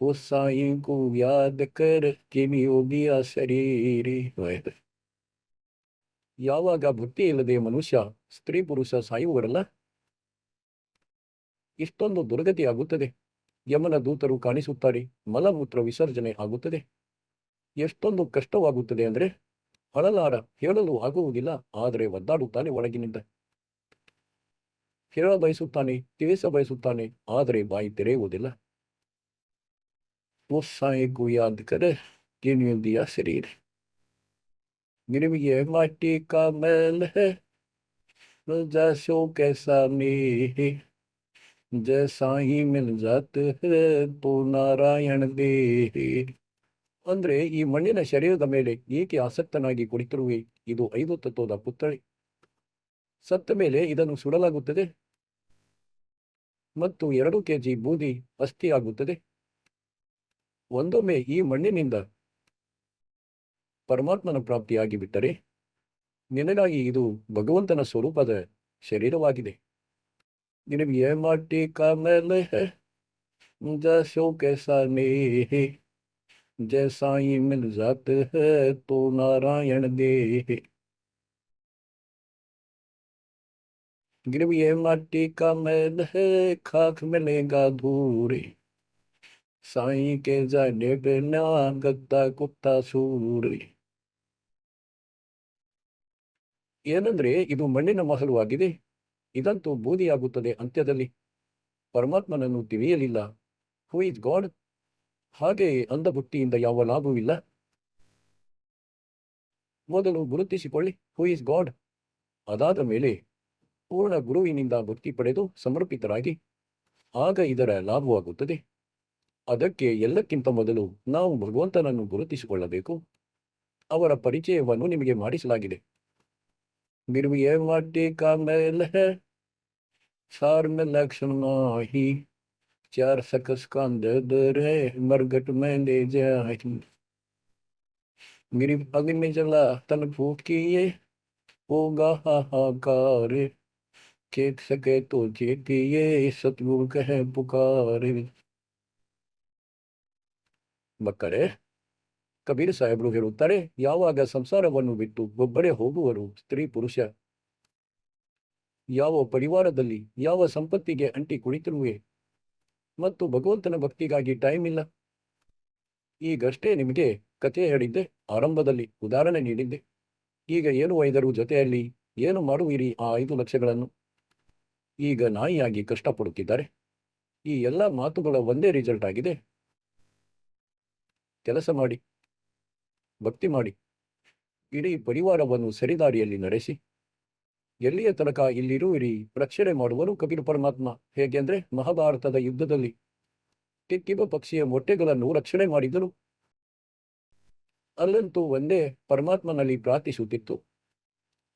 वो साई को याद कर ಕಿಮಿಯೋ ದಿಯ ಶರೀರಿ. ಯಾವಾಗ ಭಕ್ತಿ ಇಲ್ಲದೆ ಮನುಷ್ಯ, ಸ್ತ್ರೀ ಪುರುಷ ಸಾಯುವರಲ್ಲ, ಇಷ್ಟೊಂದು ದುರ್ಗತಿ ಆಗುತ್ತದೆ. ಯಮನ ದೂತರು ಕಾಣಿಸುತ್ತಾರೆ, ಮಲಮೂತ್ರ ವಿಸರ್ಜನೆ ಆಗುತ್ತದೆ. ಎಷ್ಟೊಂದು ಕಷ್ಟವಾಗುತ್ತದೆ ಅಂದರೆ ಅಳಲಾರ, ಹೇಳಲು ಆಗುವುದಿಲ್ಲ, ಆದರೆ ಒದ್ದಾಡುತ್ತಾನೆ ಒಳಗಿನಿಂದ. ಹೇಳ ಬಯಸುತ್ತಾನೆ, ತಿಳಿಸ ಬಯಸುತ್ತಾನೆ, ಆದರೆ ಬಾಯಿ ತೆರೆಯುವುದಿಲ್ಲ. वो साई को याद करे जिन्हें दिया शरीर. गिरव ये माटी का मैल है जैसो कैसा नेह जैसा ही मिल जाते है तो ನಾರಾಯಣ ದೇಹಿ. ಅಂದ್ರೆ ಈ ಮಣ್ಣಿನ ಶರೀರದ ಮೇಲೆ ಏಕೆ ಆಸಕ್ತನಾಗಿ ಕುಳಿತಿರುವೆ? ಇದು 5 ತತ್ವದ ಪುತ್ಥಳಿ. ಸತ್ತ ಮೇಲೆ ಇದನ್ನು ಸುಡಲಾಗುತ್ತದೆ ಮತ್ತು 2 kg ಬೂದಿ ಅಸ್ಥಿ ಆಗುತ್ತದೆ. ಒಂದೊಮ್ಮೆ ಈ ಮಣ್ಣಿನಿಂದ ಪರಮಾತ್ಮನ ಪ್ರಾಪ್ತಿಯಾಗಿ ಬಿಟ್ಟರೆ ನಿನಗಾಗಿ ಇದು ಭಗವಂತನ ಸ್ವರೂಪದ ಶರೀರವಾಗಿದೆ. ನಿನಗೆ ಮಾಟಿ ಕಾಮೇಲೆ ಜೈಸೋ कैसा नेह जैसा ही मिल जाते है तो नारायण देह. गिरव ये माटी का मैल है खाक मिलेगा धूरे साई के जाने पे ना गत्ता कुत्ता सूರಿ. ಏನಂದ್ರೆ ಇದು ಮಣ್ಣಿನ ಮಹಲು ಆಗಿದೆ, ಇದಂತೂ ಬೂದಿಯಾಗುತ್ತದೆ ಅಂತ್ಯದಲ್ಲಿ. ಪರಮಾತ್ಮನನ್ನು ತಿಳಿಯಲಿಲ್ಲ, ಹೂ ಇಸ್ ಗಾಡ್. ಹಾಗೆ ಅಂಧಭಕ್ತಿಯಿಂದ ಯಾವ ಲಾಭವಿಲ್ಲ. ಮೊದಲು ಗುರುತಿಸಿಕೊಳ್ಳಿ ಹೂ ಇಸ್ ಗಾಡ್. ಅದಾದ ಮೇಲೆ ಪೂರ್ಣ ಗುರುವಿನಿಂದ ಭಕ್ತಿ ಪಡೆದು ಸಮರ್ಪಿತರಾಗಿ, ಆಗ ಇದರ ಲಾಭವಾಗುತ್ತದೆ. ಅದಕ್ಕೆ ಎಲ್ಲಕ್ಕಿಂತ ಮೊದಲು ನಾವು ಭಗವಂತನನ್ನು ಗುರುತಿಸಿಕೊಳ್ಳಬೇಕು. ಅವರ ಪರಿಚಯವನ್ನು ನಿಮಗೆ ಮಾಡಿಸಲಾಗಿದೆ. ಗಿರ್ವಿಯ ಮಾಟಿ ಕಾ ಮೇಲ್ ಹೈ सार में लक्षण नाही, चार सकस कांद दरे मरगट में ले जाए। मेरी अग्नि में जला तन फूट किए, होगा हाहाकार, चेत सके तो चेतिए, सतगुरु कहे पुकारे। ಮಕ್ಕಳೇ, ಕಬೀರ್ ಸಾಹೇಬರು ಹೇಳುತ್ತಾರೆ, ಯಾವಾಗ ಸಂಸಾರವನ್ನು ಬಿಟ್ಟು ಒಬ್ಬರೇ ಹೋಗುವರು ಸ್ತ್ರೀ ಪುರುಷ, ಯಾವ ಪರಿವಾರದಲ್ಲಿ ಯಾವ ಸಂಪತ್ತಿಗೆ ಅಂಟಿ ಕುಳಿತಿರುವೆ ಮತ್ತು ಭಗವಂತನ ಭಕ್ತಿಗಾಗಿ ಟೈಮ್ ಇಲ್ಲ. ಈಗಷ್ಟೇ ನಿಮಗೆ ಕಥೆ ಹೇಳಿದ್ದೆ, ಆರಂಭದಲ್ಲಿ ಉದಾಹರಣೆ ನೀಡಿದ್ದೆ. ಈಗ ಏನು ಒಯ್ದರು ಜೊತೆಯಲ್ಲಿ, ಏನು ಮಾಡುವಿರಿ ಆ 5 ಲಕ್ಷಗಳನ್ನು? ಈಗ ನಾಯಿಯಾಗಿ ಕಷ್ಟಪಡುತ್ತಿದ್ದಾರೆ. ಈ ಎಲ್ಲ ಮಾತುಗಳ ಒಂದೇ ರಿಸಲ್ಟ್ ಆಗಿದೆ, ಕೆಲಸ ಮಾಡಿ, ಭಕ್ತಿ ಮಾಡಿ, ಇಡೀ ಪರಿವಾರವನ್ನು ಸರಿದಾರಿಯಲ್ಲಿ ನಡೆಸಿ. ಎಲ್ಲಿಯ ತನಕ ಇಲ್ಲಿರುವಿರಿ ರಕ್ಷಣೆ ಮಾಡುವನು ಕಬೀರ್ ಪರಮಾತ್ಮ. ಹೇಗೆಂದ್ರೆ ಮಹಾಭಾರತದ ಯುದ್ಧದಲ್ಲಿ ಟಿಕ್ಕಿಬ ಪಕ್ಷಿಯ ಮೊಟ್ಟೆಗಳನ್ನು ರಕ್ಷಣೆ ಮಾಡಿದನು. ಅಲ್ಲಂತೂ ಒಂದೇ ಪರಮಾತ್ಮನಲ್ಲಿ ಪ್ರಾರ್ಥಿಸುತ್ತಿತ್ತು,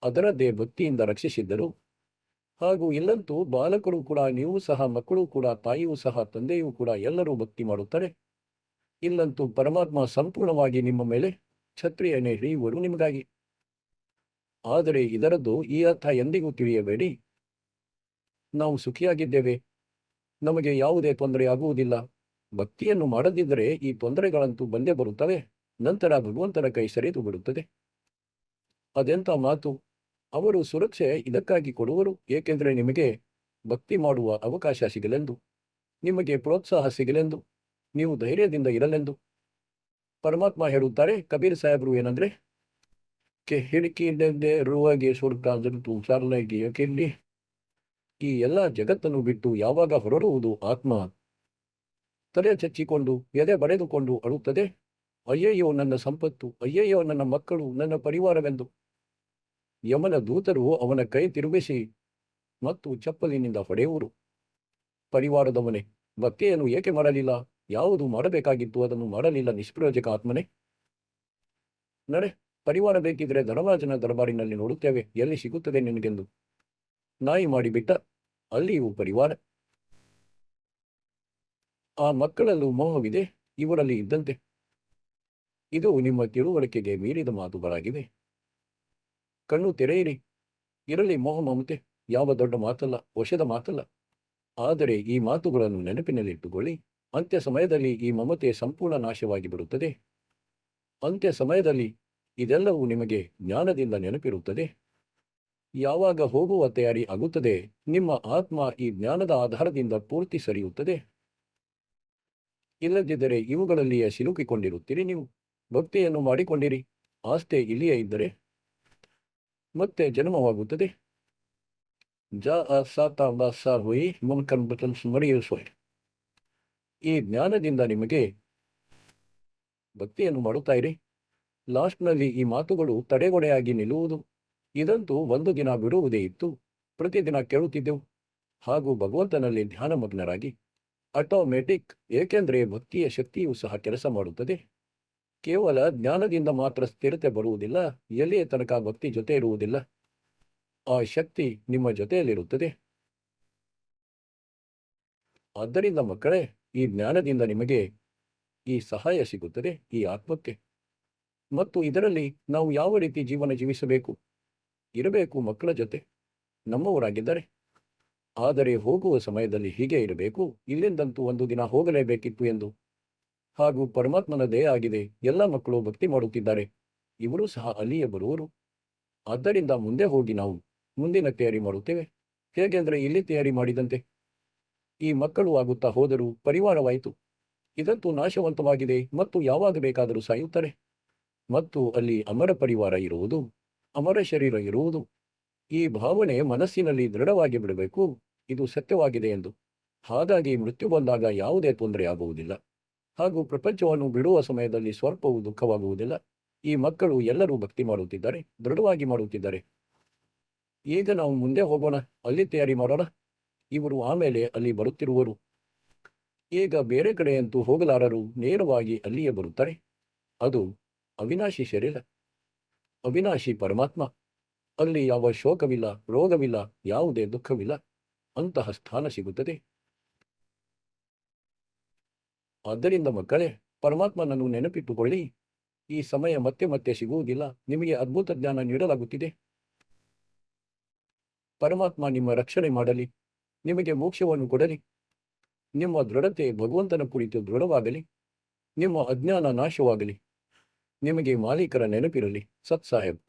ಅದರದ್ದೇ ಭಕ್ತಿಯಿಂದ ರಕ್ಷಿಸಿದ್ದರು. ಹಾಗೂ ಇಲ್ಲಂತೂ ಬಾಲಕರು ಕೂಡ, ನೀವು ಸಹ, ಮಕ್ಕಳು ಕೂಡ, ತಾಯಿಯೂ ಸಹ, ತಂದೆಯೂ ಕೂಡ ಎಲ್ಲರೂ ಭಕ್ತಿ ಮಾಡುತ್ತಾರೆ. ಇಲ್ಲಂತೂ ಪರಮಾತ್ಮ ಸಂಪೂರ್ಣವಾಗಿ ನಿಮ್ಮ ಮೇಲೆ ಛತ್ರಿಯನ್ನೇ ಹಿಡಿಯುವರು ನಿಮಗಾಗಿ. ಆದರೆ ಇದರದ್ದು ಈ ಅರ್ಥ ಎಂದಿಗೂ ತಿಳಿಯಬೇಡಿ, ನಾವು ಸುಖಿಯಾಗಿದ್ದೇವೆ, ನಮಗೆ ಯಾವುದೇ ತೊಂದರೆ ಆಗುವುದಿಲ್ಲ. ಭಕ್ತಿಯನ್ನು ಮಾಡದಿದ್ದರೆ ಈ ತೊಂದರೆಗಳಂತೂ ಬಂದೇ ಬರುತ್ತವೆ, ನಂತರ ಭಗವಂತನ ಕೈ ಸರಿದು ಬಿಡುತ್ತದೆ. ಅದೆಂಥ ಮಾತು! ಅವರು ಸುರಕ್ಷೆ ಇದಕ್ಕಾಗಿ ಕೊಡುವರು, ಏಕೆಂದರೆ ನಿಮಗೆ ಭಕ್ತಿ ಮಾಡುವ ಅವಕಾಶ ಸಿಗಲೆಂದು, ನಿಮಗೆ ಪ್ರೋತ್ಸಾಹ ಸಿಗಲೆಂದು, ನೀವು ಧೈರ್ಯದಿಂದ ಇರಲೆಂದು. ಪರಮಾತ್ಮ ಹೇಳುತ್ತಾರೆ, ಕಬೀರ್ ಸಾಹೇಬರು ಏನಂದ್ರೆ, ಕೆ ಹಿಡಿಕಿದ್ದೆ ರುವಾಗೆ ಸುರ್ಕಾದ್ರು ಸಾರ್ಲಾಗಿಯ ಕಿಲ್ಲಿ. ಈ ಎಲ್ಲ ಜಗತ್ತನ್ನು ಬಿಟ್ಟು ಯಾವಾಗ ಹೊರಡುವುದು ಆತ್ಮ ತಲೆ ಚಚ್ಚಿಕೊಂಡು ಎದೆ ಬರೆದುಕೊಂಡು ಅಳುತ್ತದೆ, ಅಯ್ಯಯ್ಯೋ ನನ್ನ ಸಂಪತ್ತು, ಅಯ್ಯಯ್ಯೋ ನನ್ನ ಮಕ್ಕಳು, ನನ್ನ ಪರಿವಾರವೆಂದು. ಯಮನ ದೂತರು ಅವನ ಕೈ ತಿರುಗಿಸಿ ಮತ್ತು ಚಪ್ಪಲಿನಿಂದ ಹೊಡೆಯುವರು. ಪರಿವಾರದವನೇ, ಭಕ್ತಿಯನ್ನು ಏಕೆ ಮಾಡಲಿಲ್ಲ? ಯಾವುದು ಮಾಡಬೇಕಾಗಿತ್ತು ಅದನ್ನು ಮಾಡಲಿಲ್ಲ, ನಿಷ್ಪ್ರಯೋಜಕ ಆತ್ಮನೇ. ನಡೆ, ಪರಿವಾರ ಬೇಕಿದ್ರೆ ಧನರಾಜನ ದರ್ಬಾರಿನಲ್ಲಿ ನೋಡುತ್ತೇವೆ, ಎಲ್ಲಿ ಸಿಗುತ್ತದೆ ನಿನಗೆಂದು. ನಾಯಿ ಮಾಡಿಬಿಟ್ಟ, ಅಲ್ಲಿಯೂ ಪರಿವಾರ. ಆ ಮಕ್ಕಳಲ್ಲೂ ಮೋಹವಿದೆ, ಇವರಲ್ಲಿ ಇದ್ದಂತೆ. ಇದು ನಿಮ್ಮ ತಿಳುವಳಿಕೆಗೆ ಮೀರಿದ ಮಾತುಗಳಾಗಿವೆ. ಕಣ್ಣು ತೆರೆಯಿರಿ, ಇರಲಿ ಮೋಹ ಮಮತೆ, ಯಾವ ದೊಡ್ಡ ಮಾತಲ್ಲ, ವಶದ ಮಾತಲ್ಲ. ಆದರೆ ಈ ಮಾತುಗಳನ್ನು ನೆನಪಿನಲ್ಲಿಟ್ಟುಕೊಳ್ಳಿ, ಅಂತ್ಯ ಸಮಯದಲ್ಲಿ ಈ ಮಮತೆ ಸಂಪೂರ್ಣ ನಾಶವಾಗಿ ಬಿಡುತ್ತದೆ. ಅಂತ್ಯ ಸಮಯದಲ್ಲಿ ಇದೆಲ್ಲವೂ ನಿಮಗೆ ಜ್ಞಾನದಿಂದ ನೆನಪಿರುತ್ತದೆ. ಯಾವಾಗ ಹೋಗುವ ತಯಾರಿ ಆಗುತ್ತದೆ, ನಿಮ್ಮ ಆತ್ಮ ಈ ಜ್ಞಾನದ ಆಧಾರದಿಂದ ಪೂರ್ತಿ ಸರಿಯುತ್ತದೆ. ಇಲ್ಲದಿದ್ದರೆ ಇವುಗಳಲ್ಲಿಯೇ ಸಿಲುಕಿಕೊಂಡಿರುತ್ತೀರಿ ನೀವು. ಭಕ್ತಿಯನ್ನು ಮಾಡಿಕೊಂಡಿರಿ, ಆಸ್ತೆ ಇಲ್ಲಿಯೇ ಇದ್ದರೆ ಮತ್ತೆ ಜನ್ಮವಾಗುತ್ತದೆ. ಈ ಜ್ಞಾನದಿಂದ ನಿಮಗೆ ಭಕ್ತಿಯನ್ನು ಮಾಡುತ್ತಾ ಇರಿ. ಲಾಸ್ಟ್ನಲ್ಲಿ ಈ ಮಾತುಗಳು ತಡೆಗೊಡೆಯಾಗಿ ನಿಲ್ಲುವುದು. ಇದಂತೂ ಒಂದು ದಿನ ಬಿಡುವುದೇ ಇತ್ತು, ಪ್ರತಿದಿನ ಕೇಳುತ್ತಿದ್ದೆವು. ಹಾಗೂ ಭಗವಂತನಲ್ಲಿ ಧ್ಯಾನಮಗ್ನರಾಗಿ ಆಟೋಮೆಟಿಕ್, ಏಕೆಂದರೆ ಭಕ್ತಿಯ ಶಕ್ತಿಯೂ ಸಹ ಕೆಲಸ ಮಾಡುತ್ತದೆ. ಕೇವಲ ಜ್ಞಾನದಿಂದ ಮಾತ್ರ ಸ್ಥಿರತೆ ಬರುವುದಿಲ್ಲ, ಎಲ್ಲಿಯ ತನಕ ಭಕ್ತಿ ಜೊತೆ ಇರುವುದಿಲ್ಲ. ಆ ಶಕ್ತಿ ನಿಮ್ಮ ಜೊತೆಯಲ್ಲಿರುತ್ತದೆ. ಆದ್ದರಿಂದ ಮಕ್ಕಳೇ, ಈ ಜ್ಞಾನದಿಂದ ನಿಮಗೆ ಈ ಸಹಾಯ ಸಿಗುತ್ತದೆ, ಈ ಆತ್ಮಕ್ಕೆ. ಮತ್ತು ಇದರಲ್ಲಿ ನಾವು ಯಾವ ರೀತಿ ಜೀವನ ಜೀವಿಸಬೇಕು, ಇರಬೇಕು ಮಕ್ಕಳ ಜೊತೆ, ನಮ್ಮವರಾಗಿದ್ದಾರೆ. ಆದರೆ ಹೋಗುವ ಸಮಯದಲ್ಲಿ ಹೀಗೆ ಇರಬೇಕು, ಇಲ್ಲಿಂದಂತೂ ಒಂದು ದಿನ ಹೋಗಲೇಬೇಕಿತ್ತು ಎಂದು. ಹಾಗೂ ಪರಮಾತ್ಮನದೇ ಆಗಿದೆ, ಎಲ್ಲ ಮಕ್ಕಳು ಭಕ್ತಿ ಮಾಡುತ್ತಿದ್ದಾರೆ, ಇವರು ಸಹ ಅಲ್ಲಿಯೇ ಬರುವರು. ಆದ್ದರಿಂದ ಮುಂದೆ ಹೋಗಿ ನಾವು ಮುಂದಿನ ತಯಾರಿ ಮಾಡುತ್ತೇವೆ. ಹೇಗೆಂದರೆ ಇಲ್ಲಿ ತಯಾರಿ ಮಾಡಿದಂತೆ ಈ ಮಕ್ಕಳು ಆಗುತ್ತಾ ಹೋದರೂ ಪರಿವಾರವಾಯಿತು. ಇದಂತೂ ನಾಶವಂತವಾಗಿದೆ ಮತ್ತು ಯಾವಾಗ ಬೇಕಾದರೂ ಸಾಯುತ್ತಾರೆ. ಮತ್ತು ಅಲ್ಲಿ ಅಮರ ಪರಿವಾರ ಇರುವುದು, ಅಮರ ಶರೀರ ಇರುವುದು. ಈ ಭಾವನೆ ಮನಸ್ಸಿನಲ್ಲಿ ದೃಢವಾಗಿ ಬಿಡಬೇಕು, ಇದು ಸತ್ಯವಾಗಿದೆ ಎಂದು. ಹಾಗಾಗಿ ಮೃತ್ಯು ಬಂದಾಗ ಯಾವುದೇ ತೊಂದರೆ ಆಗುವುದಿಲ್ಲ. ಹಾಗೂ ಪ್ರಪಂಚವನ್ನು ಬಿಡುವ ಸಮಯದಲ್ಲಿ ಸ್ವಲ್ಪವೂ ದುಃಖವಾಗುವುದಿಲ್ಲ. ಈ ಮಕ್ಕಳು ಎಲ್ಲರೂ ಭಕ್ತಿ ಮಾಡುತ್ತಿದ್ದಾರೆ, ದೃಢವಾಗಿ ಮಾಡುತ್ತಿದ್ದಾರೆ. ಈಗ ನಾವು ಮುಂದೆ ಹೋಗೋಣ, ಅಲ್ಲಿ ತಯಾರಿ ಮಾಡೋಣ. ಇವರು ಆಮೇಲೆ ಅಲ್ಲಿ ಬರುತ್ತಿರುವರು. ಈಗ ಬೇರೆ ಕಡೆಯಂತೂ ಹೋಗಲಾರರು, ನೇರವಾಗಿ ಅಲ್ಲಿಯೇ ಬರುತ್ತಾರೆ. ಅದು ಅವಿನಾಶಿ ಶರೀರ, ಅವಿನಾಶಿ ಪರಮಾತ್ಮ. ಅಲ್ಲಿ ಯಾವ ಶೋಕವಿಲ್ಲ, ರೋಗವಿಲ್ಲ, ಯಾವುದೇ ದುಃಖವಿಲ್ಲ. ಅಂತಹ ಸ್ಥಾನ ಸಿಗುತ್ತದೆ. ಆದ್ದರಿಂದ ಮಕ್ಕಳೇ, ಪರಮಾತ್ಮನನ್ನು ನೆನಪಿಟ್ಟುಕೊಳ್ಳಿ. ಈ ಸಮಯ ಮತ್ತೆ ಮತ್ತೆ ಸಿಗುವುದಿಲ್ಲ. ನಿಮಗೆ ಅದ್ಭುತ ಜ್ಞಾನ ನೀಡಲಾಗುತ್ತಿದೆ. ಪರಮಾತ್ಮ ನಿಮ್ಮ ರಕ್ಷಣೆ ಮಾಡಲಿ, ನಿಮಗೆ ಮೋಕ್ಷವನ್ನು ಕೊಡಲಿ. ನಿಮ್ಮ ದೃಢತೆ ಭಗವಂತನ ಕುರಿತು ದೃಢವಾಗಲಿ. ನಿಮ್ಮ ಅಜ್ಞಾನ ನಾಶವಾಗಲಿ. ನಿಮಗೆ ಮಾಲೀಕರ ನೆನಪಿರಲಿ. ಸತ್ ಸಾಹೇಬ್.